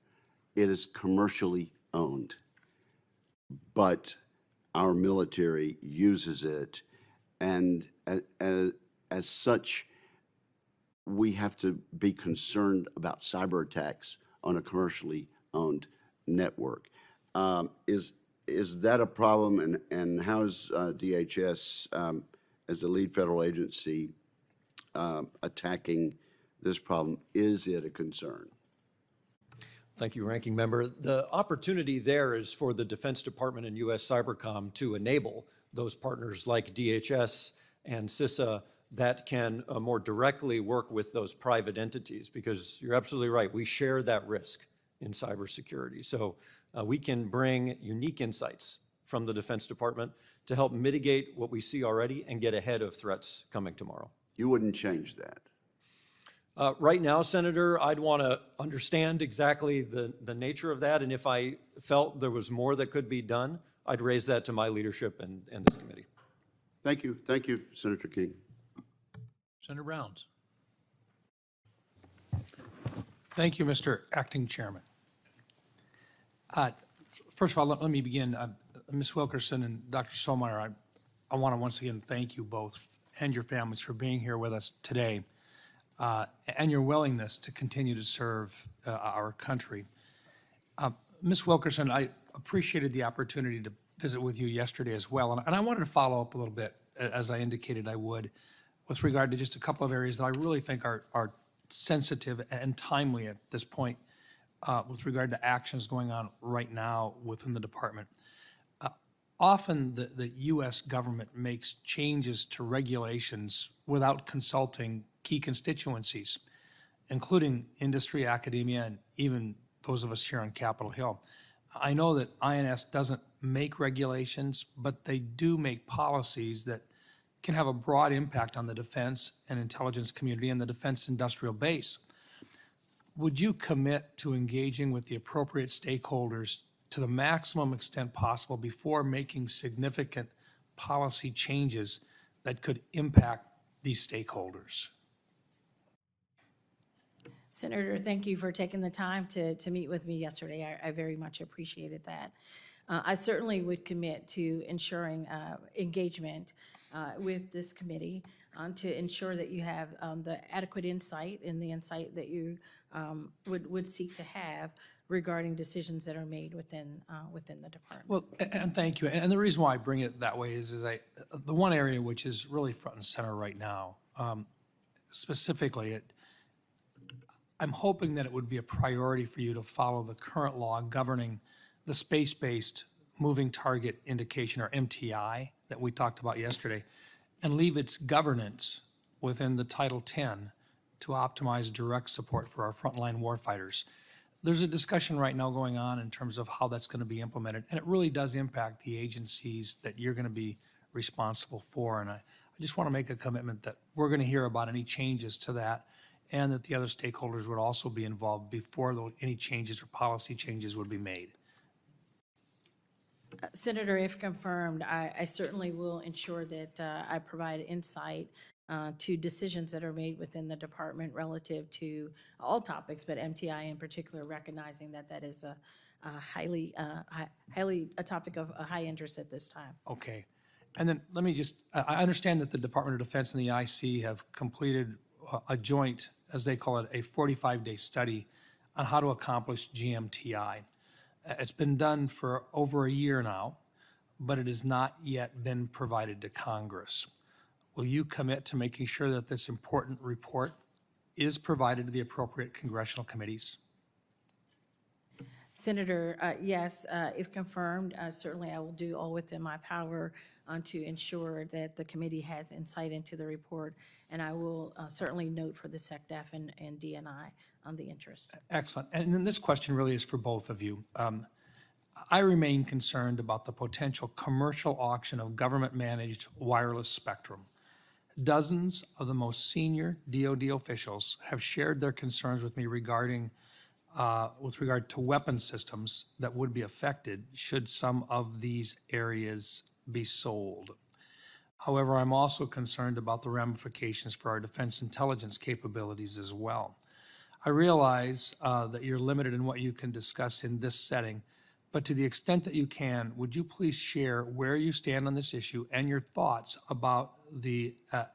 it is commercially owned, but our military uses it, and as such, we have to be concerned about cyber attacks on a commercially owned network. Is that a problem, and how is DHS, as the lead federal agency, attacking this problem? Is it a concern? Thank you, Ranking Member. The opportunity there is for the Defense Department and U.S. Cybercom to enable those partners like DHS and CISA that can more directly work with those private entities, because you're absolutely right, we share that risk in cybersecurity. So we can bring unique insights from the Defense Department to help mitigate what we see already and get ahead of threats coming tomorrow. You wouldn't change that? Right now, Senator, I'd want to understand exactly the nature of that, and if I felt there was more that could be done, I'd raise that to my leadership and this committee. Thank you. Thank you, Senator King. Senator Rounds. Thank you, Mr. Acting Chairman. First of all, let me begin. Ms. Wilkerson and Dr. Solmeyer, I want to once again thank you both and your families for being here with us today and your willingness to continue to serve our country. Ms. Wilkerson, I appreciated the opportunity to visit with you yesterday as well, and I wanted to follow up a little bit, as I indicated I would, with regard to just a couple of areas that I really think are sensitive and timely at this point with regard to actions going on right now within the department. Often the U.S. government makes changes to regulations without consulting key constituencies, including industry, academia, and even those of us here on Capitol Hill. I know that INS doesn't make regulations, but they do make policies that can have a broad impact on the defense and intelligence community and the defense industrial base. Would you commit to engaging with the appropriate stakeholders to the maximum extent possible before making significant policy changes that could impact these stakeholders? Senator, thank you for taking the time to meet with me yesterday. I very much appreciated that. I certainly would commit to ensuring engagement with this committee to ensure that you have the adequate insight and the insight that you would seek to have regarding decisions that are made within the department. Well, and thank you. And the reason why I bring it that way is the one area which is really front and center right now, specifically, I'm hoping that it would be a priority for you to follow the current law governing the space-based moving target indication, or MTI, that we talked about yesterday, and leave its governance within the Title 10 to optimize direct support for our frontline warfighters. There's a discussion right now going on in terms of how that's going to be implemented, and it really does impact the agencies that you're going to be responsible for. And I just want to make a commitment that we're going to hear about any changes to that, and that the other stakeholders would also be involved before any changes or policy changes would be made. Senator, if confirmed, I certainly will ensure that I provide insight to decisions that are made within the department relative to all topics, but MTI in particular, recognizing that that is a highly a topic of a high interest at this time. Okay. And then let me just, I understand that the Department of Defense and the IC have completed a joint, as they call it, a 45-day study on how to accomplish GMTI. It's been done for over a year now, but it has not yet been provided to Congress. Will you commit to making sure that this important report is provided to the appropriate congressional committees? Senator, yes, if confirmed, certainly I will do all within my power to ensure that the committee has insight into the report, and I will certainly note for the SecDef and DNI on the interest. Excellent. And then this question really is for both of you. I remain concerned about the potential commercial auction of government-managed wireless spectrum. Dozens of the most senior DoD officials have shared their concerns with me regarding with regard to weapon systems that would be affected should some of these areas be sold. However, I'm also concerned about the ramifications for our defense intelligence capabilities as well. I realize that you're limited in what you can discuss in this setting, but to the extent that you can, would you please share where you stand on this issue and your thoughts about the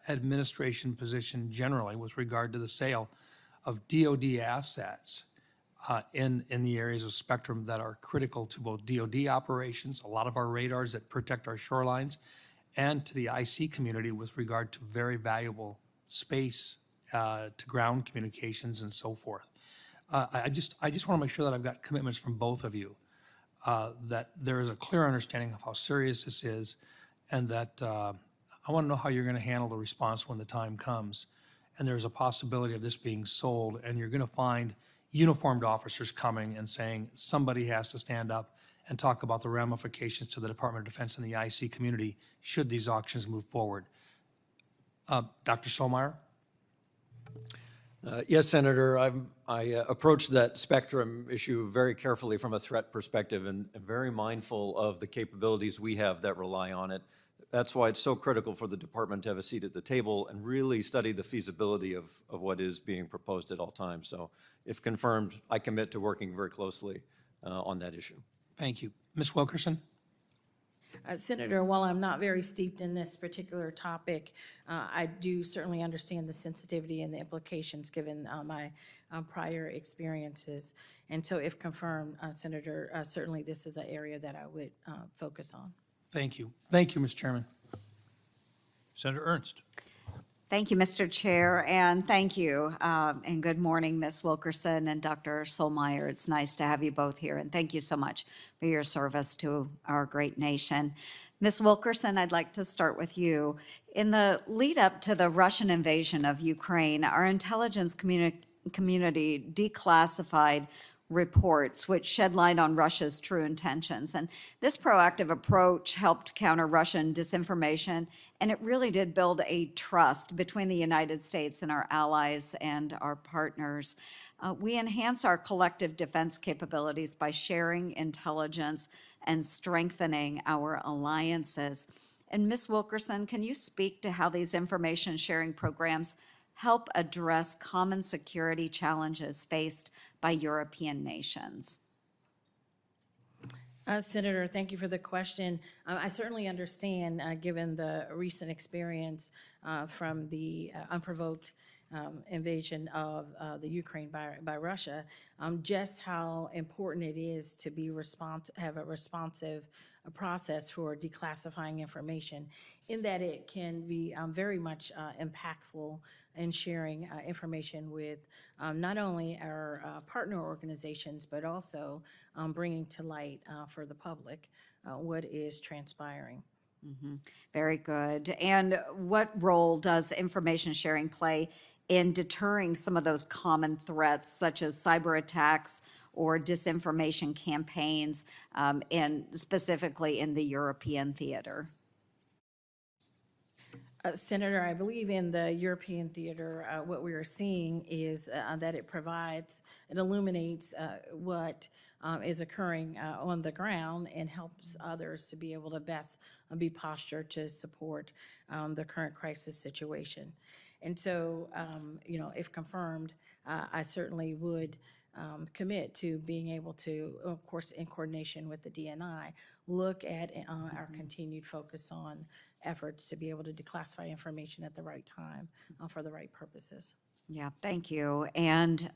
administration position generally with regard to the sale of DoD assets in the areas of spectrum that are critical to both DoD operations, a lot of our radars that protect our shorelines, and to the IC community with regard to very valuable space to ground communications and so forth. I just want to make sure that I've got commitments from both of you, that there is a clear understanding of how serious this is, and that I want to know how you're going to handle the response when the time comes. And there's a possibility of this being sold, and you're going to find uniformed officers coming and saying somebody has to stand up and talk about the ramifications to the Department of Defense and the IC community should these auctions move forward. Dr. Solmeyer? Yes, Senator, I approached that spectrum issue very carefully from a threat perspective and very mindful of the capabilities we have that rely on it. That's why it's so critical for the department to have a seat at the table and really study the feasibility of what is being proposed at all times. So if confirmed, I commit to working very closely on that issue. Thank you. Ms. Wilkerson? Senator, while I'm not very steeped in this particular topic, I do certainly understand the sensitivity and the implications given my prior experiences. And so if confirmed, Senator, certainly this is an area that I would focus on. Thank you. Thank you, Mr. Chairman. Senator Ernst. Thank you, Mr. Chair, and thank you. And good morning, Ms. Wilkerson and Dr. Solmeyer. It's nice to have you both here, and thank you so much for your service to our great nation. Ms. Wilkerson, I'd like to start with you. In the lead up to the Russian invasion of Ukraine, our intelligence community declassified reports which shed light on Russia's true intentions. And this proactive approach helped counter Russian disinformation, and it really did build a trust between the United States and our allies and our partners. We enhance our collective defense capabilities by sharing intelligence and strengthening our alliances. And Ms. Wilkerson, can you speak to how these information sharing programs help address common security challenges faced by European nations? Senator, thank you for the question. I certainly understand, given the recent experience from the unprovoked invasion of the Ukraine by Russia, just how important it is to be have a responsive process for declassifying information, in that it can be very much impactful in sharing information with not only our partner organizations, but also bringing to light for the public what is transpiring. Mm-hmm. Very good. And what role does information sharing play in deterring some of those common threats, such as cyber attacks or disinformation campaigns, specifically in the European theater? Senator, I believe in the European theater, what we are seeing is that it illuminates what is occurring on the ground and helps others to be able to best be postured to support the current crisis situation. And so, if confirmed, I certainly would commit to being able to, of course, in coordination with the DNI, look at our continued focus on efforts to be able to declassify information at the right time for the right purposes. Yeah, thank you. And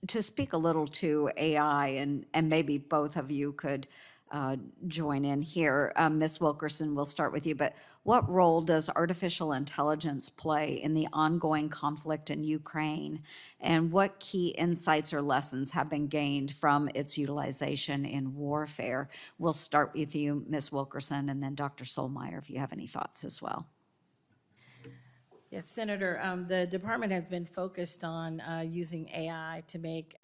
to speak a little to AI, and maybe both of you could join in here. Ms. Wilkerson, we'll start with you, but what role does artificial intelligence play in the ongoing conflict in Ukraine? And what key insights or lessons have been gained from its utilization in warfare? We'll start with you, Ms. Wilkerson, and then Dr. Solmeyer, if you have any thoughts as well. Yes, Senator, the department has been focused on using AI to make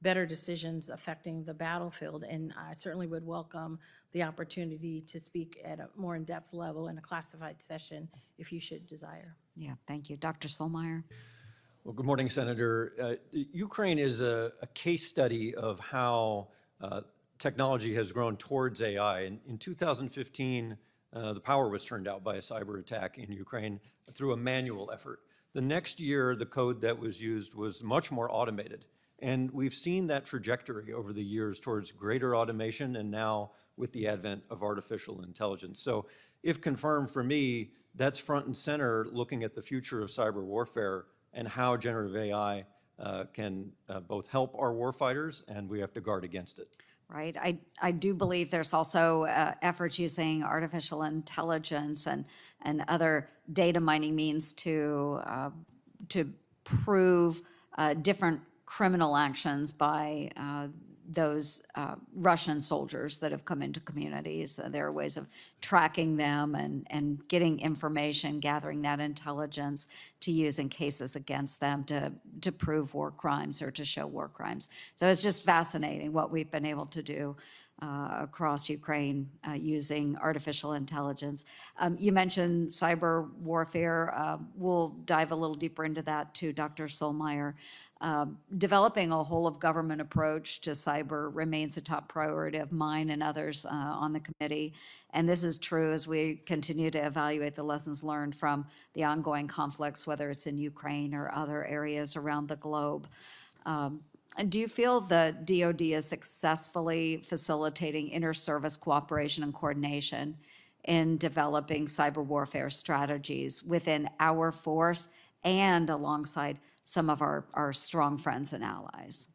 better decisions affecting the battlefield, and I certainly would welcome the opportunity to speak at a more in-depth level in a classified session if you should desire. Yeah, thank you. Dr. Solmeyer? Well, good morning, Senator. Ukraine is a case study of how technology has grown towards AI. In 2015, the power was turned out by a cyber attack in Ukraine through a manual effort. The next year, the code that was used was much more automated. And we've seen that trajectory over the years towards greater automation, and now with the advent of artificial intelligence. So if confirmed, for me, that's front and center looking at the future of cyber warfare and how generative AI can both help our warfighters, and we have to guard against it. Right. I do believe there's also efforts using artificial intelligence and other data mining means to prove different criminal actions by those Russian soldiers that have come into communities. There are ways of tracking them and getting information, gathering that intelligence to use in cases against them to prove war crimes or to show war crimes. So it's just fascinating what we've been able to do across Ukraine using artificial intelligence. You mentioned cyber warfare. We'll dive a little deeper into that too, Dr. Solmeyer. Developing a whole of government approach to cyber remains a top priority of mine and others on the committee. And this is true as we continue to evaluate the lessons learned from the ongoing conflicts, whether it's in Ukraine or other areas around the globe. Do you feel the DoD is successfully facilitating inter-service cooperation and coordination in developing cyber warfare strategies within our force and alongside some of our strong friends and allies?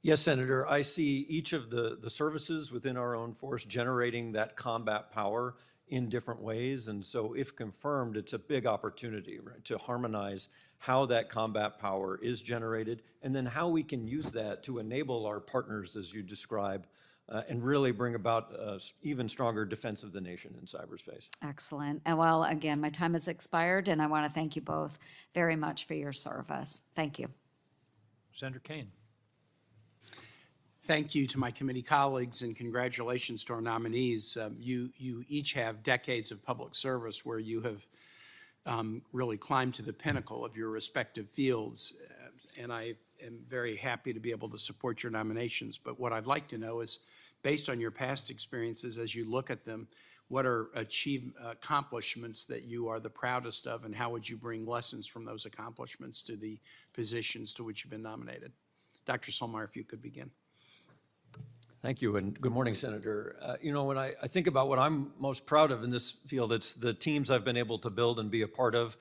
Yes, Senator, I see each of the services within our own force generating that combat power in different ways. And so if confirmed, it's a big opportunity, right, to harmonize how that combat power is generated and then how we can use that to enable our partners, as you describe, and really bring about even stronger defense of the nation in cyberspace. Excellent. And well, again, my time has expired, and I want to thank you both very much for your service. Thank you. Senator Kane. Thank you to my committee colleagues and congratulations to our nominees. You each have decades of public service where you have really climbed to the pinnacle of your respective fields. And I am very happy to be able to support your nominations. But what I'd like to know is, based on your past experiences, as you look at them, what are accomplishments that you are the proudest of, and how would you bring lessons from those accomplishments to the positions to which you've been nominated? Dr. Solmeyer, if you could begin. Thank you, and good morning, Senator. You know, when I think about what I'm most proud of in this field, it's the teams I've been able to build and be a part of,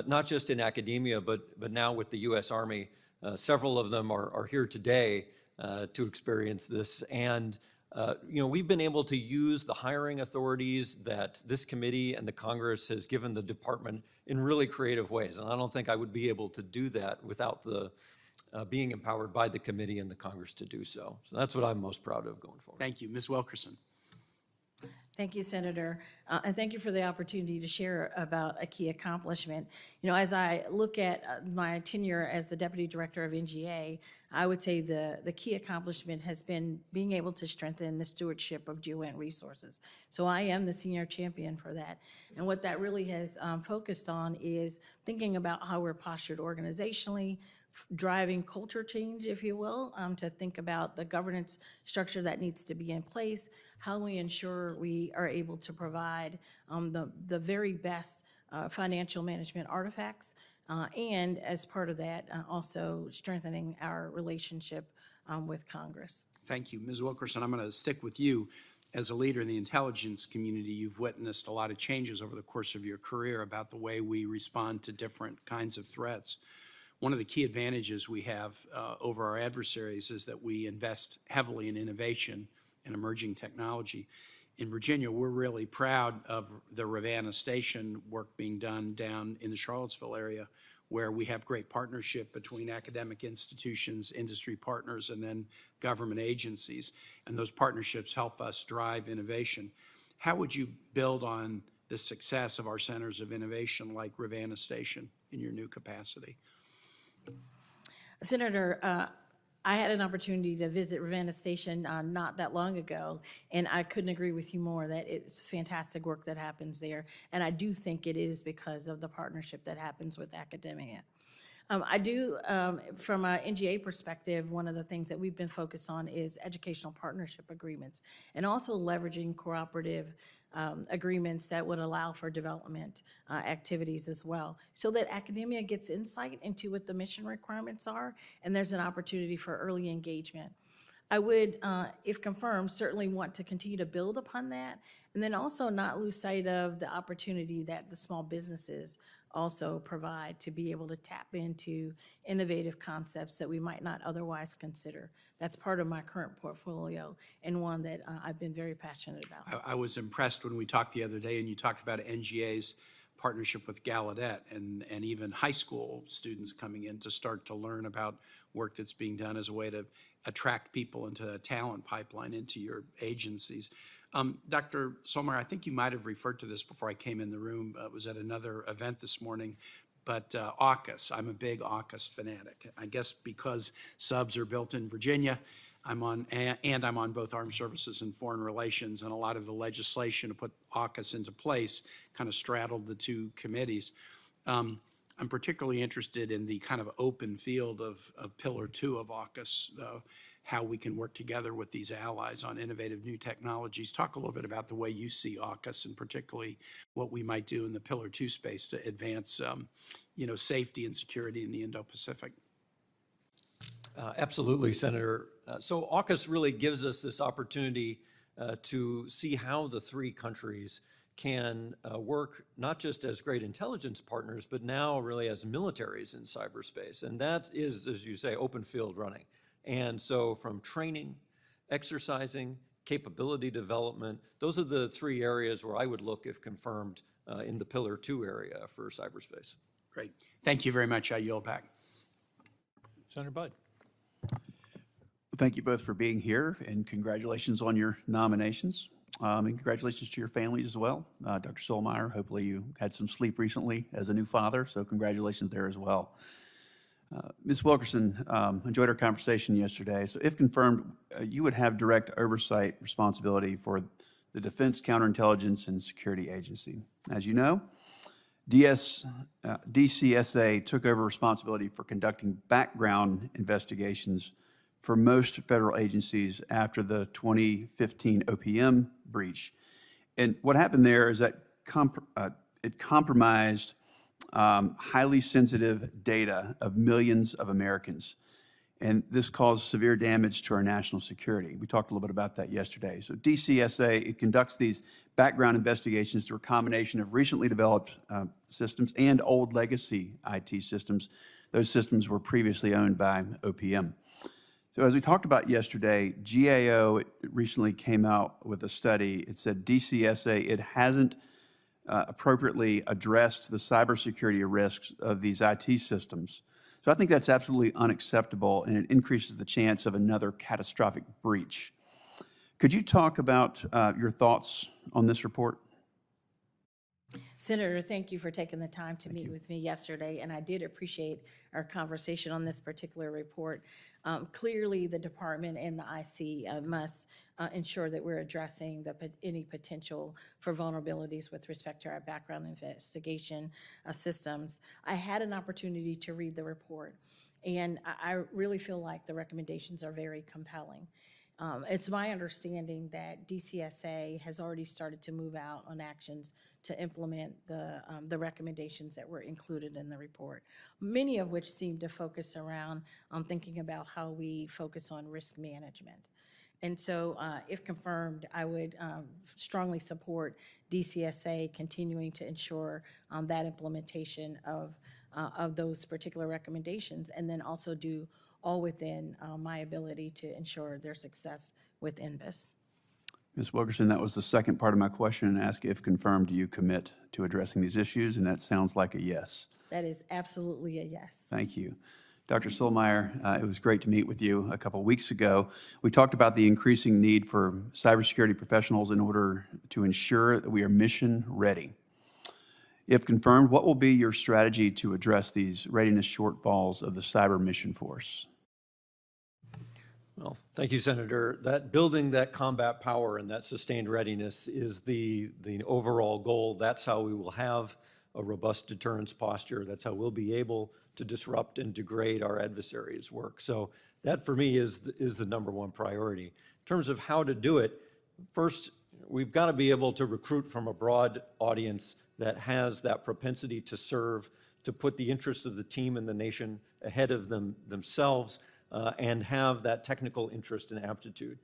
not just in academia, but now with the U.S. Army. Several of them are here today to experience this. And, you know, we've been able to use the hiring authorities that this committee and the Congress has given the department in really creative ways. And I don't think I would be able to do that without the being empowered by the committee and the Congress to do so. So that's what I'm most proud of going forward. Thank you. Ms. Wilkerson. Thank you, Senator, and thank you for the opportunity to share about a key accomplishment. You know, as I look at my tenure as the Deputy Director of NGA, I would say the key accomplishment has been being able to strengthen the stewardship of GEOINT resources. So I am the senior champion for that. And what that really has focused on is thinking about how we're postured organizationally, driving culture change, if you will, to think about the governance structure that needs to be in place, how we ensure we are able to provide the very best financial management artifacts, and as part of that, also strengthening our relationship with Congress. Thank you. Ms. Wilkerson, I'm going to stick with you. As a leader in the intelligence community, you've witnessed a lot of changes over the course of your career about the way we respond to different kinds of threats. One of the key advantages we have over our adversaries is that we invest heavily in innovation and emerging technology. In Virginia, we're really proud of the Ravenna Station work being done down in the Charlottesville area, where we have great partnership between academic institutions, industry partners, and then government agencies. And those partnerships help us drive innovation. How would you build on the success of our centers of innovation like Ravenna Station in your new capacity? Senator, I had an opportunity to visit Ravenna Station not that long ago, and I couldn't agree with you more that it's fantastic work that happens there. And I do think it is because of the partnership that happens with academia. I do, from an NGA perspective, one of the things that we've been focused on is educational partnership agreements and also leveraging cooperative agreements that would allow for development activities as well, so that academia gets insight into what the mission requirements are, and there's an opportunity for early engagement. I would, if confirmed, certainly want to continue to build upon that, and then also not lose sight of the opportunity that the small businesses also provide to be able to tap into innovative concepts that we might not otherwise consider. That's part of my current portfolio and one that I've been very passionate about. I was impressed when we talked the other day and you talked about NGA's partnership with Gallaudet and even high school students coming in to start to learn about work that's being done as a way to attract people into a talent pipeline into your agencies. Dr. Solmeyer, I think you might have referred to this before I came in the room. It was at another event this morning. But AUKUS, I'm a big AUKUS fanatic. I guess because subs are built in Virginia, I'm on both Armed Services and Foreign Relations, and a lot of the legislation to put AUKUS into place kind of straddled the two committees. I'm particularly interested in the kind of open field of Pillar 2 of AUKUS, how we can work together with these allies on innovative new technologies. Talk a little bit about the way you see AUKUS, and particularly what we might do in the Pillar 2 space to advance safety and security in the Indo-Pacific. Absolutely, Senator. So AUKUS really gives us this opportunity to see how the three countries can work not just as great intelligence partners, but now really as militaries in cyberspace. And that is, as you say, open field running. And so from training, exercising, capability development, those are the three areas where I would look, if confirmed, in the Pillar 2 area for cyberspace. Great. Thank you very much. I yield back. Senator Bud. Thank you both for being here, and congratulations on your nominations. And congratulations to your families as well. Dr. Solmeyer, hopefully you had some sleep recently as a new father, so congratulations there as well. Ms. Wilkerson, enjoyed our conversation yesterday. So if confirmed, you would have direct oversight responsibility for the Defense Counterintelligence and Security Agency. As you know, DCSA took over responsibility for conducting background investigations for most federal agencies after the 2015 OPM breach. And what happened there is that it compromised highly sensitive data of millions of Americans. And this caused severe damage to our national security. We talked a little bit about that yesterday. So DCSA, it conducts these background investigations through a combination of recently developed systems and old legacy IT systems. Those systems were previously owned by OPM. So as we talked about yesterday, GAO recently came out with a study. It said DCSA, it hasn't appropriately addressed the cybersecurity risks of these IT systems. So I think that's absolutely unacceptable, and it increases the chance of another catastrophic breach. Could you talk about your thoughts on this report? Senator, thank you for taking the time to meet with me yesterday, and I did appreciate our conversation on this particular report. Clearly, the department and the IC must ensure that we're addressing any potential for vulnerabilities with respect to our background investigation systems. I had an opportunity to read the report, and I really feel like the recommendations are very compelling. It's my understanding that DCSA has already started to move out on actions to implement the recommendations that were included in the report, many of which seem to focus around thinking about how we focus on risk management. And so if confirmed, I would strongly support DCSA continuing to ensure that implementation of those particular recommendations, and then also do all within my ability to ensure their success with NBIS. Ms. Wilkerson, that was the second part of my question, and ask if confirmed, do you commit to addressing these issues? And that sounds like a yes. That is absolutely a yes. Thank you. Dr. Solmeyer, it was great to meet with you a couple weeks ago. We talked about the increasing need for cybersecurity professionals in order to ensure that we are mission ready. If confirmed, what will be your strategy to address these readiness shortfalls of the cyber mission force? Well, thank you, Senator. That building that combat power and that sustained readiness is the overall goal. That's how we will have a robust deterrence posture. That's how we'll be able to disrupt and degrade our adversaries' work. So that, for me, is the number one priority. In terms of how to do it, first, we've got to be able to recruit from a broad audience that has that propensity to serve, to put the interests of the team and the nation ahead of themselves, and have that technical interest and aptitude.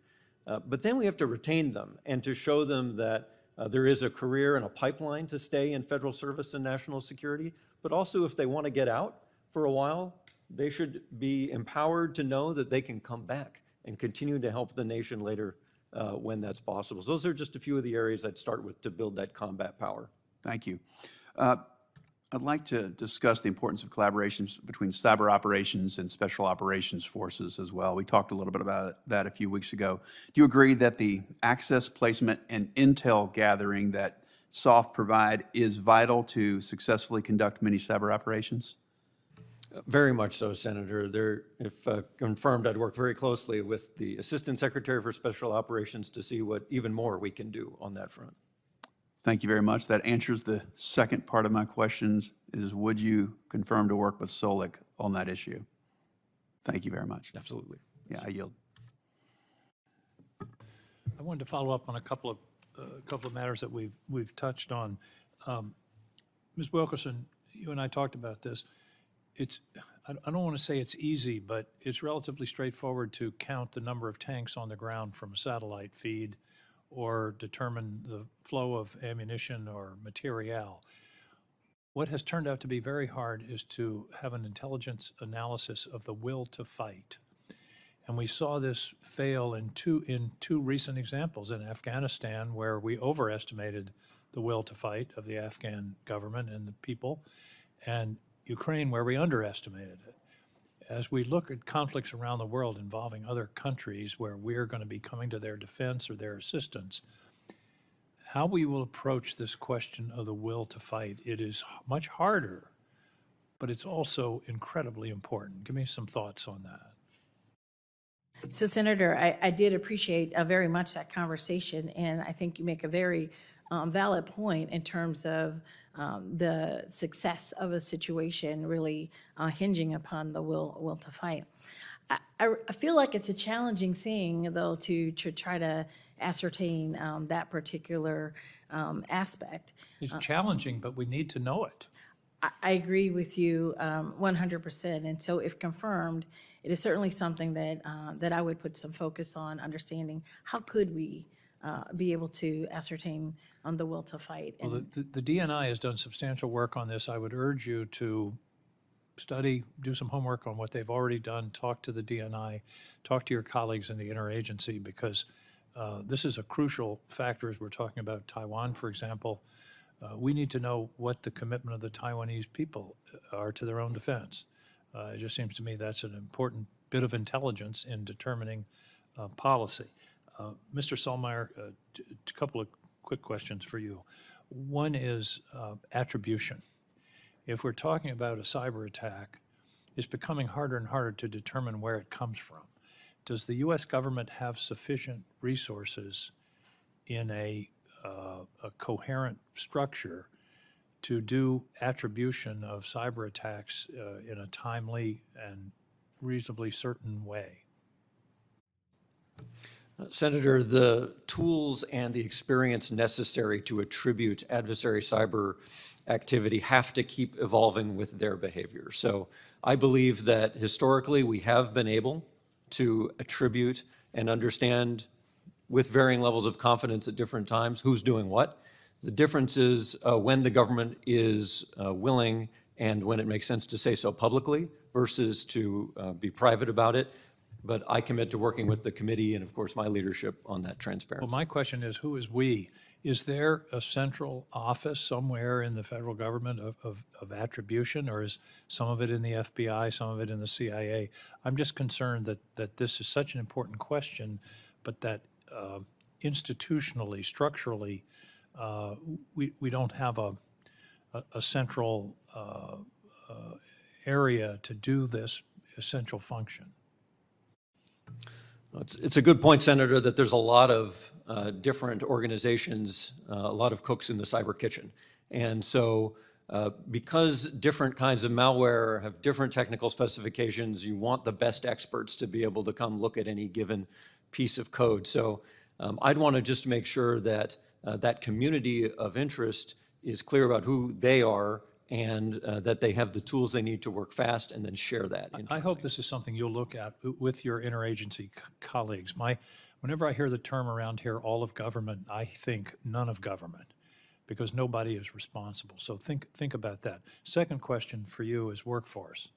But then we have to retain them and to show them that there is a career and a pipeline to stay in federal service and national security, but also if they want to get out for a while, they should be empowered to know that they can come back and continue to help the nation later when that's possible. So those are just a few of the areas I'd start with to build that combat power. Thank you. I'd like to discuss the importance of collaborations between cyber operations and special operations forces as well. We talked a little bit about that a few weeks ago. Do you agree that the access, placement, and intel gathering that SOF provide is vital to successfully conduct many cyber operations? Very much so, Senator. If confirmed, I'd work very closely with the Assistant Secretary for Special Operations to see what even more we can do on that front. Thank you very much. That answers the second part of my questions, is would you confirm to work with Solic on that issue? Thank you very much. Absolutely. Yeah, I yield. I wanted to follow up on a couple of matters that we've touched on. Ms. Wilkerson, you and I talked about this. I don't want to say it's easy, but it's relatively straightforward to count the number of tanks on the ground from a satellite feed or determine the flow of ammunition or material. What has turned out to be very hard is to have an intelligence analysis of the will to fight. And we saw this fail in two recent examples. In Afghanistan, where we overestimated the will to fight of the Afghan government and the people, and Ukraine, where we underestimated it. As we look at conflicts around the world involving other countries where we're going to be coming to their defense or their assistance, how we will approach this question of the will to fight, it is much harder, but it's also incredibly important. Give me some thoughts on that. So, Senator, I did appreciate very much that conversation, and I think you make a very valid point in terms of the success of a situation really hinging upon the will to fight. I feel like it's a challenging thing, though, to try to ascertain that particular aspect. It's challenging, but we need to know it. I agree with you 100%. And so if confirmed, it is certainly something that I would put some focus on understanding how could we be able to ascertain on the will to fight. Well, the DNI has done substantial work on this. I would urge you to study, do some homework on what they've already done, talk to the DNI, talk to your colleagues in the interagency, because this is a crucial factor as we're talking about Taiwan, for example. We need to know what the commitment of the Taiwanese people are to their own defense. It just seems to me that's an important bit of intelligence in determining policy. Mr. Solmeyer, a couple of quick questions for you. One is attribution. If we're talking about a cyber attack, it's becoming harder and harder to determine where it comes from. Does the U.S. government have sufficient resources in a coherent structure to do attribution of cyber attacks in a timely and reasonably certain way? Senator, the tools and the experience necessary to attribute adversary cyber activity have to keep evolving with their behavior. So I believe that historically we have been able to attribute and understand with varying levels of confidence at different times who's doing what. The difference is when the government is willing and when it makes sense to say so publicly versus to be private about it. But I commit to working with the committee and, of course, my leadership on that transparency. Well, my question is, who is we? Is there a central office somewhere in the federal government of attribution, or is some of it in the FBI, some of it in the CIA? I'm just concerned that this is such an important question, but that institutionally, structurally, we don't have a central area to do this essential function. It's a good point, Senator, that there's a lot of different organizations, a lot of cooks in the cyber kitchen. And so because different kinds of malware have different technical specifications, you want the best experts to be able to come look at any given piece of code. So I'd want to just make sure that that community of interest is clear about who they are and that they have the tools they need to work fast and then share that internally. I hope this is something you'll look at with your interagency colleagues. Whenever I hear the term around here, all of government, I think none of government, because nobody is responsible. So think about that. Second question for you is workforce.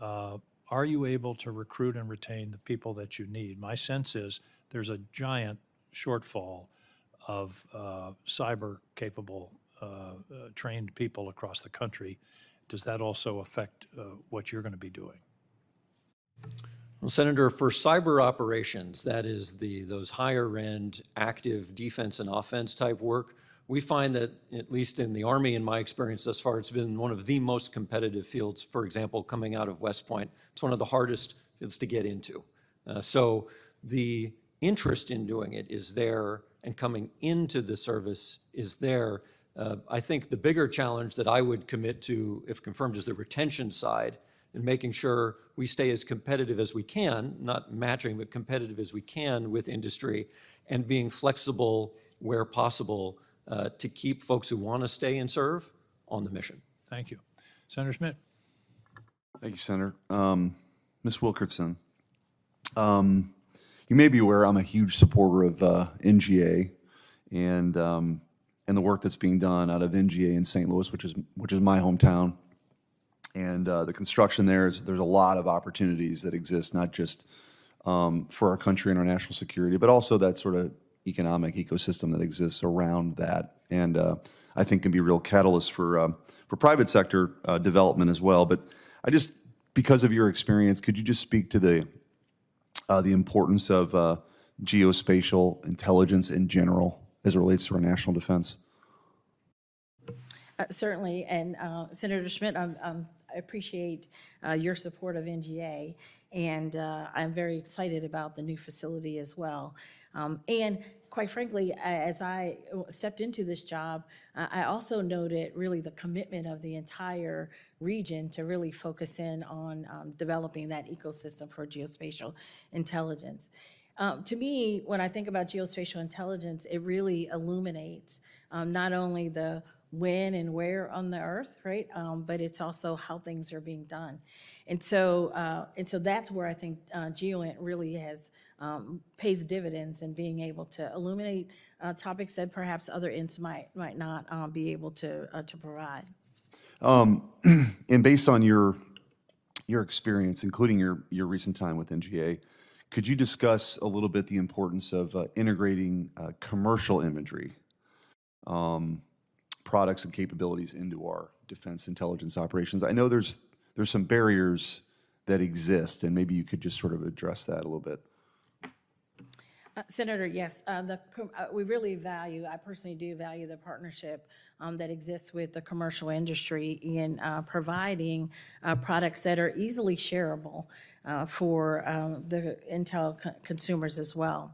Are you able to recruit and retain the people that you need? My sense is there's a giant shortfall of cyber-capable trained people across the country. Does that also affect what you're going to be doing? Well, Senator, for cyber operations, that is those higher end active defense and offense type work, we find that, at least in the Army, in my experience thus far, it's been one of the most competitive fields. For example, coming out of West Point, it's one of the hardest fields to get into. So the interest in doing it is there, and coming into the service is there. I think the bigger challenge that I would commit to, if confirmed, is the retention side, and making sure we stay as competitive as we can, not matching, but competitive as we can with industry, and being flexible where possible to keep folks who want to stay and serve on the mission. Thank you. Senator Schmidt. Thank you, Senator. Ms. Wilkerson, you may be aware I'm a huge supporter of NGA and the work that's being done out of NGA in St. Louis, which is my hometown. And the construction there's a lot of opportunities that exist, not just for our country and our national security, but also that sort of economic ecosystem that exists around that, and I think can be real catalyst for private sector development as well. But because of your experience, could you just speak to the importance of geospatial intelligence in general as it relates to our national defense? Certainly, and Senator Schmidt, I appreciate your support of NGA, and I'm very excited about the new facility as well. And quite frankly, as I stepped into this job, I also noted really the commitment of the entire region to really focus in on developing that ecosystem for geospatial intelligence. To me, when I think about geospatial intelligence, it really illuminates not only the when and where on the earth, right? But it's also how things are being done. And so that's where I think GeoInt really pays dividends in being able to illuminate topics that perhaps other INTs might not be able to provide. And based on your experience, including your recent time with NGA, could you discuss a little bit the importance of integrating commercial imagery, products and capabilities into our defense intelligence operations? I know there's some barriers that exist, and maybe you could just sort of address that a little bit. Senator, yes, we really value, I personally do value the partnership that exists with the commercial industry in providing products that are easily shareable for the intel consumers as well.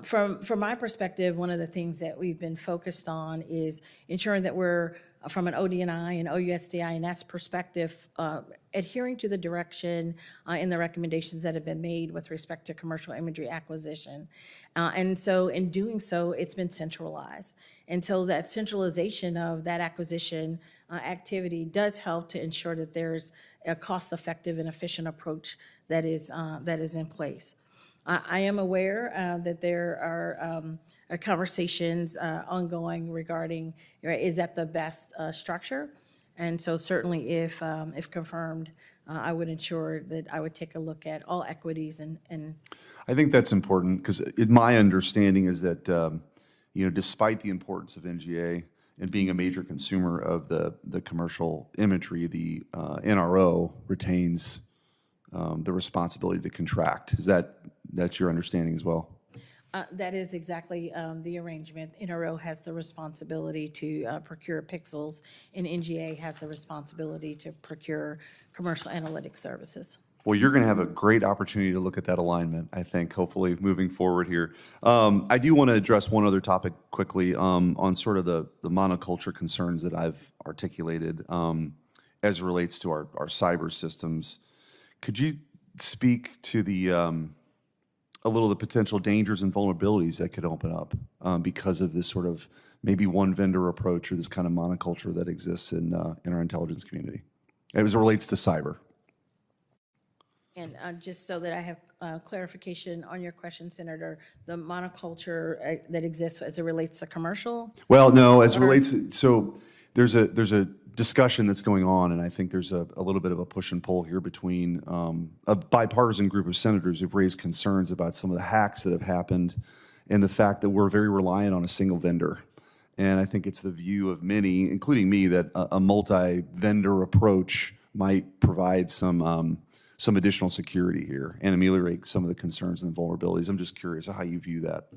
From my perspective, one of the things that we've been focused on is ensuring that we're, from an ODNI and OUSDINS perspective, adhering to the direction and the recommendations that have been made with respect to commercial imagery acquisition. And so in doing so, it's been centralized. And so that centralization of that acquisition activity does help to ensure that there's a cost-effective and efficient approach that is in place. I am aware that there are conversations ongoing regarding, is that the best structure? And so certainly if confirmed, I would ensure that I would take a look at all equities and I think that's important because my understanding is that, despite the importance of NGA and being a major consumer of the commercial imagery, the NRO retains the responsibility to contract. That's your understanding as well? That is exactly the arrangement. NRO has the responsibility to procure pixels, and NGA has the responsibility to procure commercial analytic services. Well, you're going to have a great opportunity to look at that alignment, I think, hopefully moving forward here. I do want to address one other topic quickly on sort of the monoculture concerns that I've articulated as it relates to our cyber systems. Could you speak to a little of the potential dangers and vulnerabilities that could open up because of this sort of maybe one vendor approach or this kind of monoculture that exists in our intelligence community as it relates to cyber? And just so that I have clarification on your question, Senator, the monoculture that exists as it relates to commercial? Well, no, as it relates to, so there's a discussion that's going on, and I think there's a little bit of a push and pull here between a bipartisan group of senators who've raised concerns about some of the hacks that have happened and the fact that we're very reliant on a single vendor. And I think it's the view of many, including me, that a multi-vendor approach might provide some additional security here and ameliorate some of the concerns and vulnerabilities. I'm just curious how you view that.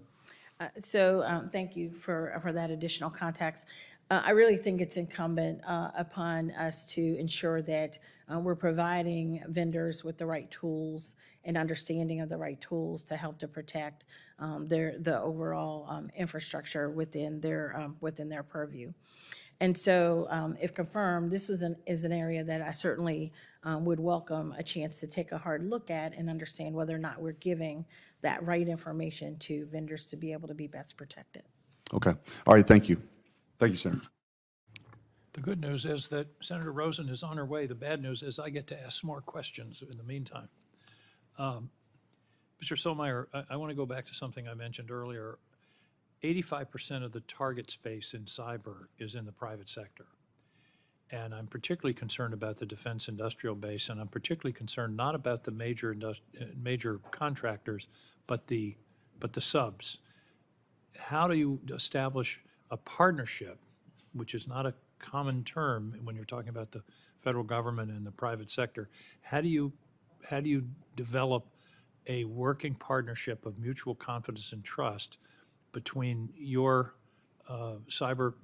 Thank you for that additional context. I really think it's incumbent upon us to ensure that we're providing vendors with the right tools and understanding of the right tools to help to protect the overall infrastructure within their purview. And so, if confirmed, this is an area that I certainly would welcome a chance to take a hard look at and understand whether or not we're giving that right information to vendors to be able to be best protected. Okay. All right. Thank you. Thank you, Senator. The good news is that Senator Rosen is on her way. The bad news is I get to ask more questions in the meantime. Mr. Solmeyer, I want to go back to something I mentioned earlier. 85% of the target space in cyber is in the private sector. And I'm particularly concerned about the defense industrial base, and I'm particularly concerned not about the major contractors, but the subs. How do you establish a partnership, which is not a common term when you're talking about the federal government and the private sector? How do you develop a working partnership of mutual confidence and trust between your cyber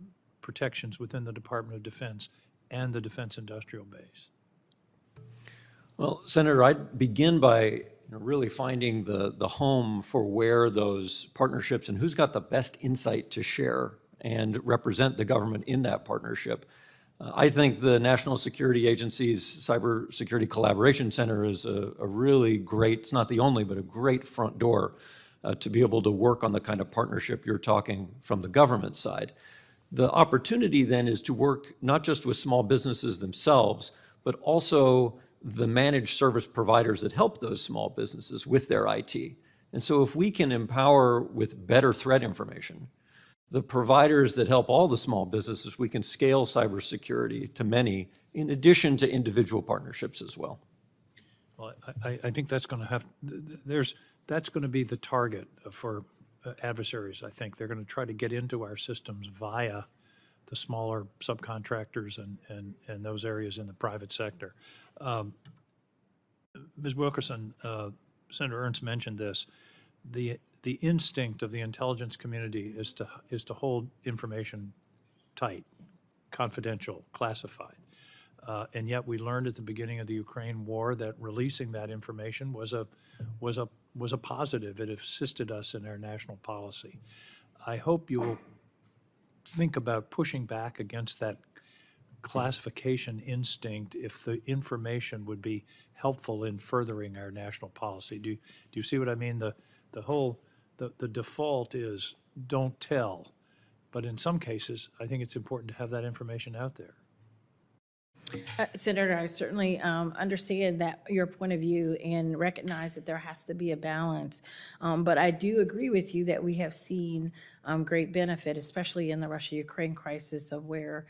protections within the Department of Defense and the defense industrial base? Well, Senator, I'd begin by really finding the home for where those partnerships and who's got the best insight to share and represent the government in that partnership. I think the National Security Agency's Cybersecurity Collaboration Center is a really great, it's not the only, but a great front door to be able to work on the kind of partnership you're talking from the government side. The opportunity then is to work not just with small businesses themselves, but also the managed service providers that help those small businesses with their IT. And so if we can empower with better threat information, the providers that help all the small businesses, we can scale cybersecurity to many, in addition to individual partnerships as well. Well, I think that's going to have, that's going to be the target for adversaries, I think. They're going to try to get into our systems via the smaller subcontractors and those areas in the private sector. Ms. Wilkerson, Senator Ernst mentioned this. The instinct of the intelligence community is to hold information tight, confidential, classified. And yet we learned at the beginning of the Ukraine war that releasing that information was a positive. It assisted us in our national policy. I hope you will think about pushing back against that classification instinct if the information would be helpful in furthering our national policy. Do you see what I mean? The default is don't tell, but in some cases, I think it's important to have that information out there. Senator, I certainly understand that your point of view and recognize that there has to be a balance. But I do agree with you that we have seen great benefit, especially in the Russia-Ukraine crisis, of where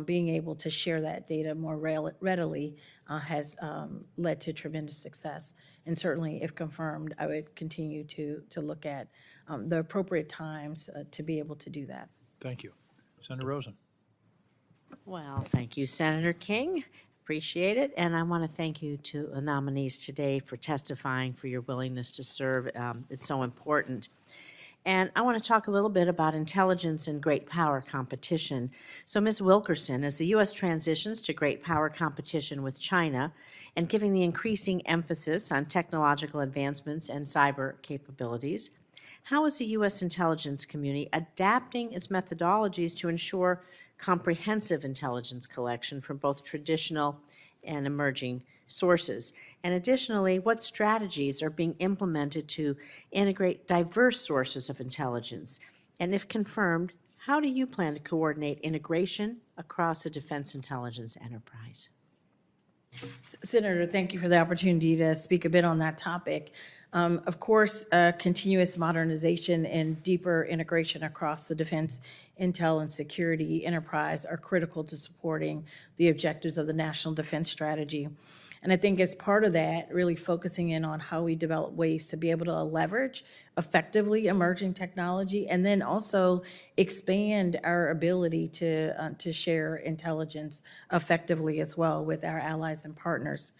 being able to share that data more readily has led to tremendous success. And certainly, if confirmed, I would continue to look at the appropriate times to be able to do that. Thank you. Senator Rosen. Well, thank you, Senator King. Appreciate it. And I want to thank you to the nominees today for testifying, for your willingness to serve. It's so important. And I want to talk a little bit about intelligence and great power competition. So, Ms. Wilkerson, as the U.S. transitions to great power competition with China and giving the increasing emphasis on technological advancements and cyber capabilities, how is the U.S. intelligence community adapting its methodologies to ensure comprehensive intelligence collection from both traditional and emerging sources? And additionally, what strategies are being implemented to integrate diverse sources of intelligence? And if confirmed, how do you plan to coordinate integration across a defense intelligence enterprise? Senator, thank you for the opportunity to speak a bit on that topic. Of course, continuous modernization and deeper integration across the defense, intel, and security enterprise are critical to supporting the objectives of the National Defense Strategy. And I think as part of that, really focusing in on how we develop ways to be able to leverage effectively emerging technology, and then also expand our ability to share intelligence effectively as well with our allies and partners.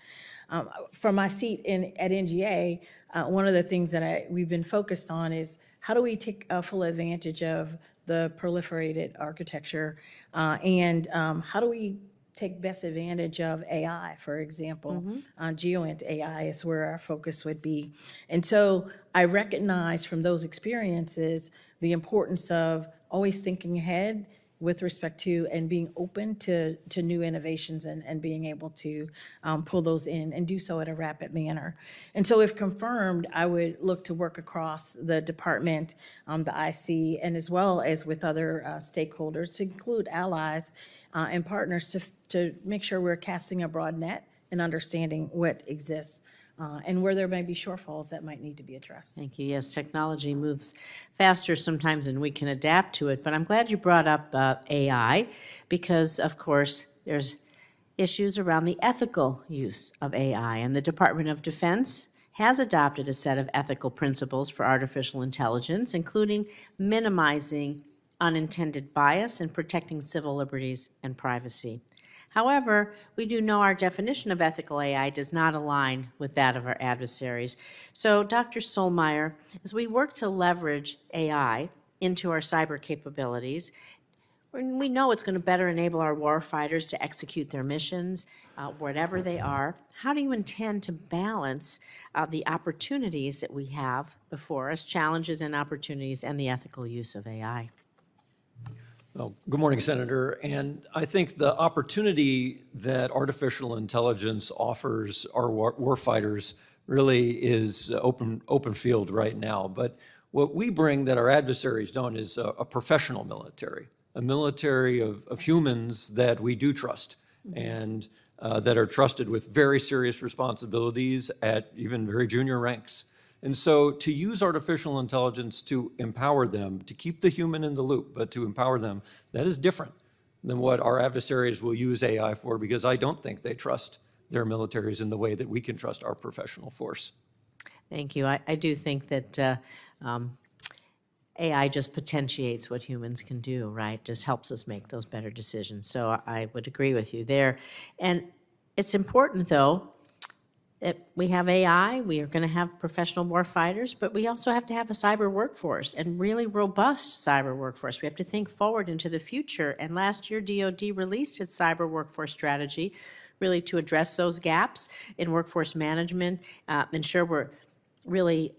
From my seat at NGA, one of the things that we've been focused on is how do we take full advantage of the proliferated architecture, and how do we take best advantage of AI, for example. GeoInt AI is where our focus would be. And so I recognize from those experiences the importance of always thinking ahead with respect to and being open to new innovations and being able to pull those in and do so at a rapid manner. And so if confirmed, I would look to work across the department, the IC, and as well as with other stakeholders, to include allies and partners to make sure we're casting a broad net and understanding what exists and where there may be shortfalls that might need to be addressed. Thank you. Yes, technology moves faster sometimes than we can adapt to it, but I'm glad you brought up AI because, of course, there's issues around the ethical use of AI, and the Department of Defense has adopted a set of ethical principles for artificial intelligence, including minimizing unintended bias and protecting civil liberties and privacy. However, we do know our definition of ethical AI does not align with that of our adversaries. So, Dr. Solmeyer, as we work to leverage AI into our cyber capabilities, we know it's going to better enable our warfighters to execute their missions, whatever they are. How do you intend to balance the opportunities that we have before us, challenges and opportunities, and the ethical use of AI? Well, good morning, Senator. And I think the opportunity that artificial intelligence offers our warfighters really is open field right now. But what we bring that our adversaries don't is a professional military, a military of humans that we do trust and that are trusted with very serious responsibilities at even very junior ranks. And so to use artificial intelligence to empower them, to keep the human in the loop, but to empower them, that is different than what our adversaries will use AI for, because I don't think they trust their militaries in the way that we can trust our professional force. Thank you. I do think that AI just potentiates what humans can do, right? Just helps us make those better decisions. So I would agree with you there. And it's important, though, we have AI, we are going to have professional warfighters, but we also have to have a cyber workforce and really robust cyber workforce. We have to think forward into the future. And last year, DoD released its cyber workforce strategy really to address those gaps in workforce management, ensure we're really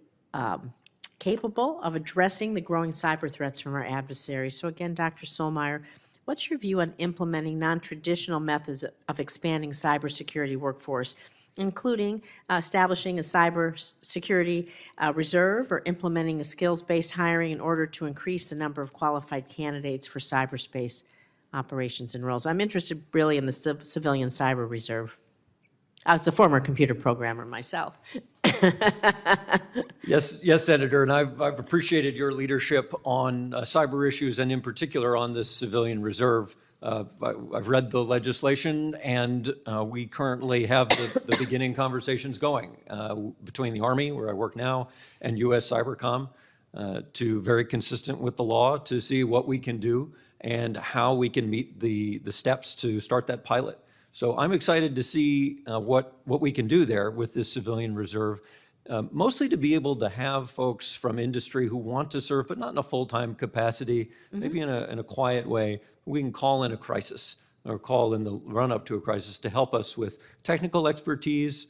capable of addressing the growing cyber threats from our adversaries. So again, Dr. Solmeyer, what's your view on implementing non-traditional methods of expanding cybersecurity workforce, including establishing a cybersecurity reserve or implementing a skills-based hiring in order to increase the number of qualified candidates for cyberspace operations and roles? I'm interested really in the civilian cyber reserve. I was a former computer programmer myself. Yes, Senator, and I've appreciated your leadership on cyber issues and in particular on this civilian reserve. I've read the legislation, and we currently have the beginning conversations going between the Army, where I work now, and U.S. Cybercom, to very consistent with the law to see what we can do and how we can meet the steps to start that pilot. So I'm excited to see what we can do there with this civilian reserve, mostly to be able to have folks from industry who want to serve, but not in a full-time capacity, maybe in a quiet way. We can call in a crisis or call in the run-up to a crisis to help us with technical expertise,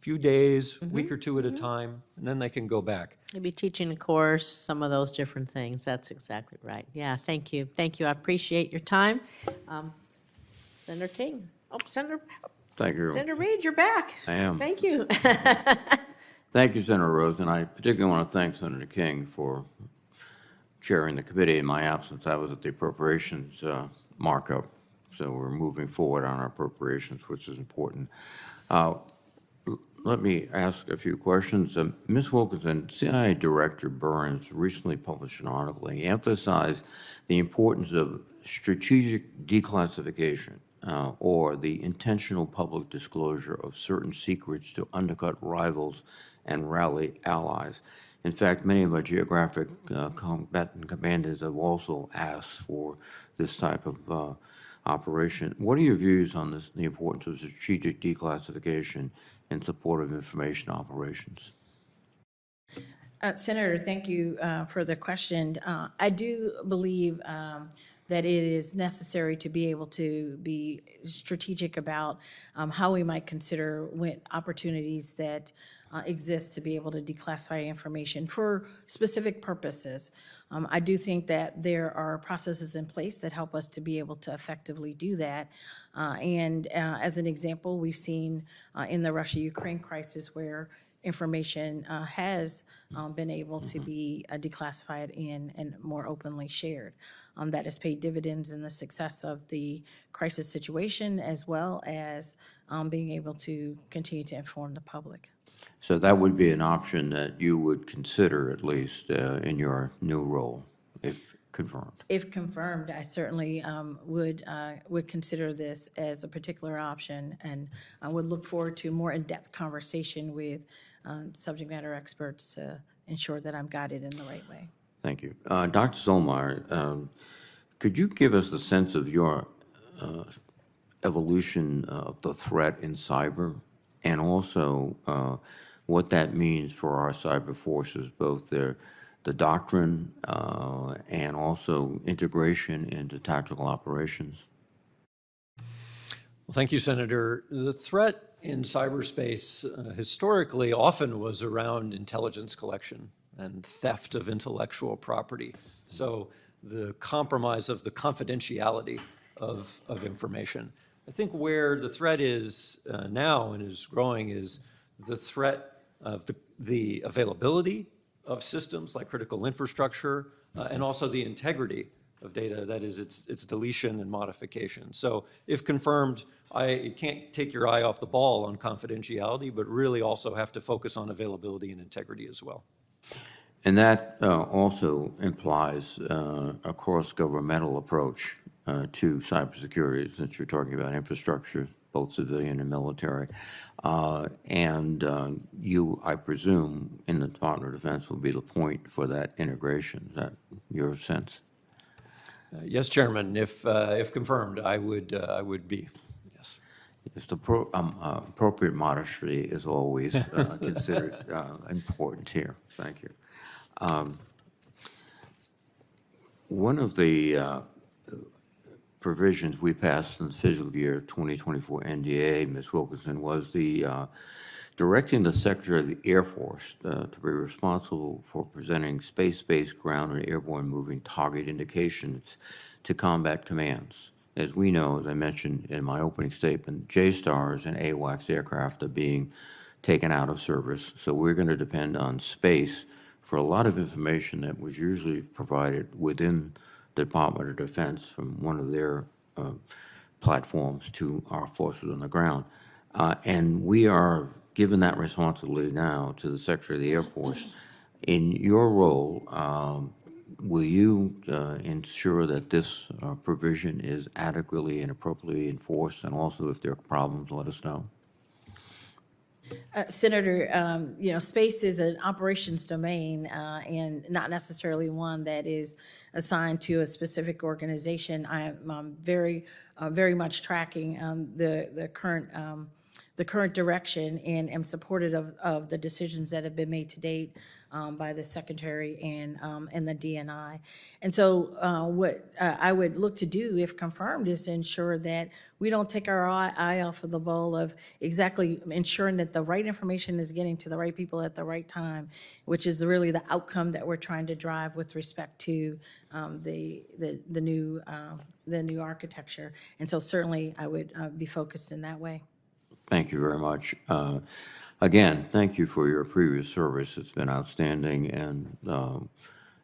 few days, week or two at a time, and then they can go back. Maybe teaching a course, some of those different things. That's exactly right. Yeah, thank you. Thank you. I appreciate your time. Senator King. Oh, Thank you. Senator Reid, you're back. I am. Thank you. Thank you, Senator Rose, and I particularly want to thank Senator King for chairing the committee in my absence. I was at the appropriations markup, so we're moving forward on our appropriations, which is important. Let me ask a few questions. Ms. Wilkinson, CIA Director Burns recently published an article. He emphasized the importance of strategic declassification or the intentional public disclosure of certain secrets to undercut rivals and rally allies. In fact, many of our geographic combatant commanders have also asked for this type of operation. What are your views on this, the importance of strategic declassification in support of information operations? Senator, thank you for the question. I do believe that it is necessary to be able to be strategic about how we might consider when opportunities that exist to be able to declassify information for specific purposes. I do think that there are processes in place that help us to be able to effectively do that. As an example, we've seen in the Russia-Ukraine crisis where information has been able to be declassified and more openly shared. That has paid dividends in the success of the crisis situation, as well as being able to continue to inform the public. So that would be an option that you would consider, at least in your new role, if confirmed. If confirmed, I certainly would consider this as a particular option, and I would look forward to more in-depth conversation with subject matter experts to ensure that I'm guided in the right way. Thank you. Dr. Solmeyer, could you give us the sense of your evolution of the threat in cyber, and also what that means for our cyber forces, both the doctrine and also integration into tactical operations? Well, thank you, Senator. The threat in cyberspace historically often was around intelligence collection and theft of intellectual property. So the compromise of the confidentiality of information. I think where the threat is now and is growing is the threat of the availability of systems like critical infrastructure and also the integrity of data, that is its deletion and modification. So if confirmed, you can't take your eye off the ball on confidentiality, but really also have to focus on availability and integrity as well. And that also implies a cross-governmental approach to cybersecurity, since you're talking about infrastructure, both civilian and military. You, I presume, in the Department of Defense will be the point for that integration. Is that your sense? Yes, Chairman. If confirmed, I would be. Yes. Yes, the appropriate modesty is always considered important here. Thank you. One of the provisions we passed in the fiscal year 2024 NDA, Ms. Wilkinson, was the directing the Secretary of the Air Force to be responsible for presenting space-based ground and airborne moving target indications to combat commands. As we know, as I mentioned in my opening statement, JSTARS and AWACS aircraft are being taken out of service, so we're going to depend on space for a lot of information that was usually provided within the Department of Defense from one of their platforms to our forces on the ground. And we are given that responsibility now to the Secretary of the Air Force. In your role, will you ensure that this provision is adequately and appropriately enforced? And also, if there are problems, let us know. Senator, space is an operations domain and not necessarily one that is assigned to a specific organization. I'm very much tracking the current direction and am supportive of the decisions that have been made to date by the Secretary and the DNI. And so what I would look to do, if confirmed, is to ensure that we don't take our eye off of the ball of exactly ensuring that the right information is getting to the right people at the right time, which is really the outcome that we're trying to drive with respect to the new architecture. And so certainly I would be focused in that way. Thank you very much. Again, thank you for your previous service. It's been outstanding, and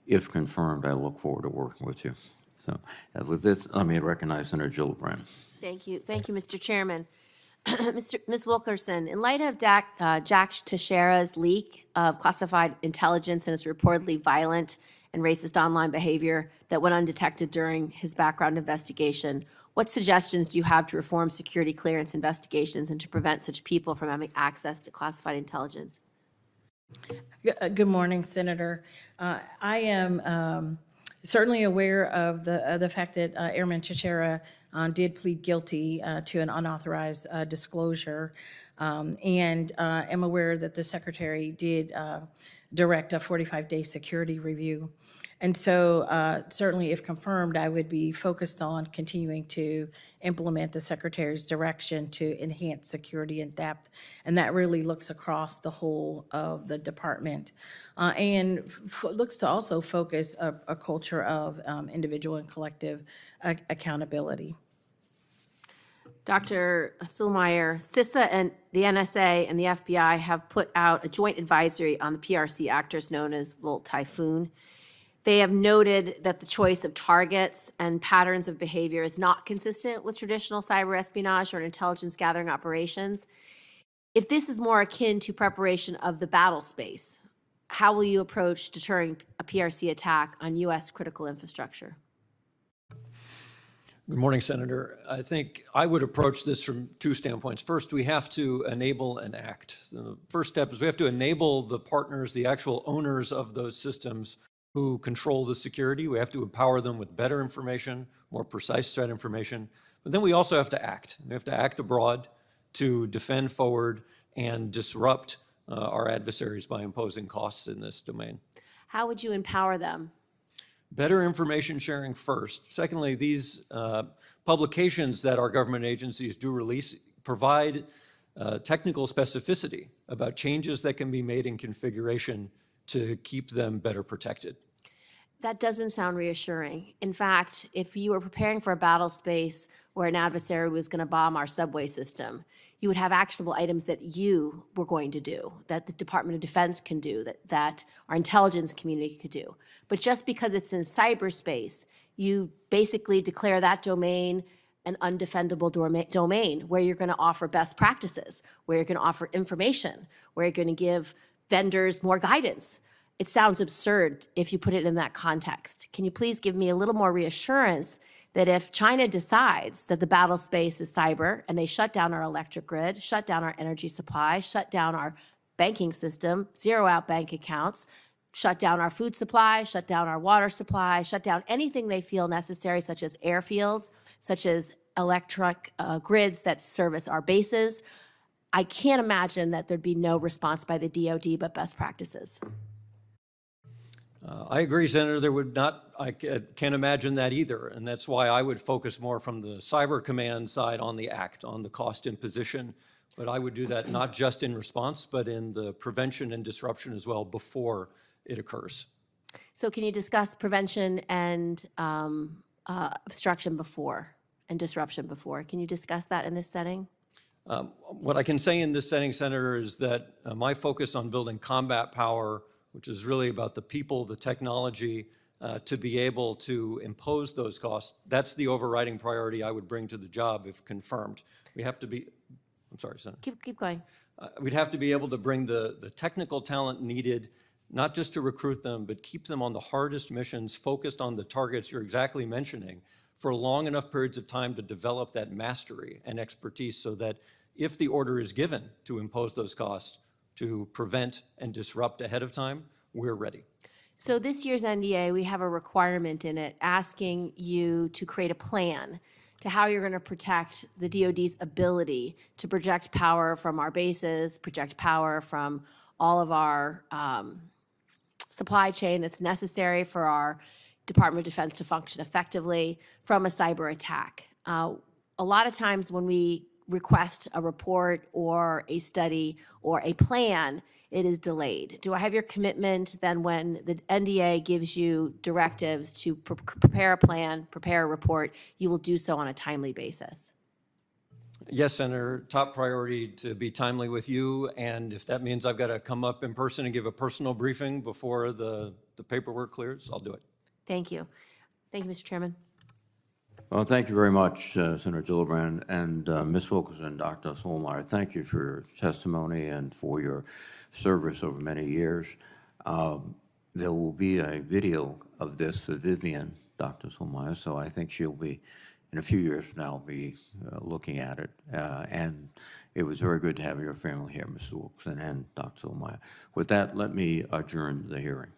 if confirmed, I look forward to working with you. So with this, let me recognize Senator Gillibrand. Thank you, Mr. Chairman. Ms. Wilkerson, in light of Jack Teixeira's leak of classified intelligence and his reportedly violent and racist online behavior that went undetected during his background investigation, what suggestions do you have to reform security clearance investigations and to prevent such people from having access to classified intelligence? Good morning, Senator. I am certainly aware of the fact that Airman Teixeira did plead guilty to an unauthorized disclosure, and am aware that the Secretary did direct a 45-day security review. And so certainly if confirmed, I would be focused on continuing to implement the Secretary's direction to enhance security in depth. And that really looks across the whole of the department and looks to also focus a culture of individual and collective accountability. Dr. Sulmeyer, CISA and the NSA and the FBI have put out a joint advisory on the PRC actors known as Volt Typhoon. They have noted that the choice of targets and patterns of behavior is not consistent with traditional cyber espionage or intelligence gathering operations. If this is more akin to preparation of the battle space, how will you approach deterring a PRC attack on U.S. critical infrastructure? Good morning, Senator. I think I would approach this from two standpoints. First, we have to enable and act. So the first step is we have to enable the partners, the actual owners of those systems who control the security. We have to empower them with better information, more precise threat information. But then we also have to act. We have to act abroad to defend forward and disrupt our adversaries by imposing costs in this domain. How would you empower them? Better information sharing first. Secondly, these publications that our government agencies do release provide technical specificity about changes that can be made in configuration to keep them better protected. That doesn't sound reassuring. In fact, if you were preparing for a battle space where an adversary was going to bomb our subway system, you would have actionable items that you were going to do, that the Department of Defense can do, that our intelligence community could do. But just because it's in cyberspace, you basically declare that domain an undefendable domain where you're going to offer best practices, where you're going to offer information, where you're going to give vendors more guidance. It sounds absurd if you put it in that context. Can you please give me a little more reassurance that if China decides that the battle space is cyber and they shut down our electric grid, shut down our energy supply, shut down our banking system, zero out bank accounts, shut down our food supply, shut down our water supply, shut down anything they feel necessary, such as airfields, such as electric grids that service our bases, I can't imagine that there'd be no response by the DoD but best practices. I agree, Senator. There would not, I can't imagine that either. And that's why I would focus more from the cyber command side on the act, on the cost imposition. But I would do that not just in response, but in the prevention and disruption as well before it occurs. So can you discuss prevention and obstruction before and disruption before? Can you discuss that in this setting? What I can say in this setting, Senator, is that my focus on building combat power, which is really about the people, the technology, to be able to impose those costs, that's the overriding priority I would bring to the job if confirmed. We have to be, I'm sorry, Senator. Keep going. We'd have to be able to bring the technical talent needed, not just to recruit them, but keep them on the hardest missions, focused on the targets you're exactly mentioning, for long enough periods of time to develop that mastery and expertise so that if the order is given to impose those costs, to prevent and disrupt ahead of time, we're ready. So this year's NDA, we have a requirement in it asking you to create a plan to how you're going to protect the DoD's ability to project power from our bases, project power from all of our supply chain that's necessary for our Department of Defense to function effectively from a cyber attack. A lot of times when we request a report or a study or a plan, it is delayed. Do I have your commitment then when the NDA gives you directives to prepare a plan, prepare a report, you will do so on a timely basis? Yes, Senator, top priority to be timely with you, and if that means I've got to come up in person and give a personal briefing before the paperwork clears, I'll do it. Thank you. Thank you, Mr. Chairman. Well, thank you very much, Senator Gillibrand, and Ms. Wilkerson, Dr. Solmeyer. Thank you for your testimony and for your service over many years. There will be a video of this for Vivian, Dr. Solmeyer, so I think she'll be, in a few years from now, be looking at it. And it was very good to have your family here, Ms. Wilkerson and Dr. Solmeyer. With that, let me adjourn the hearing.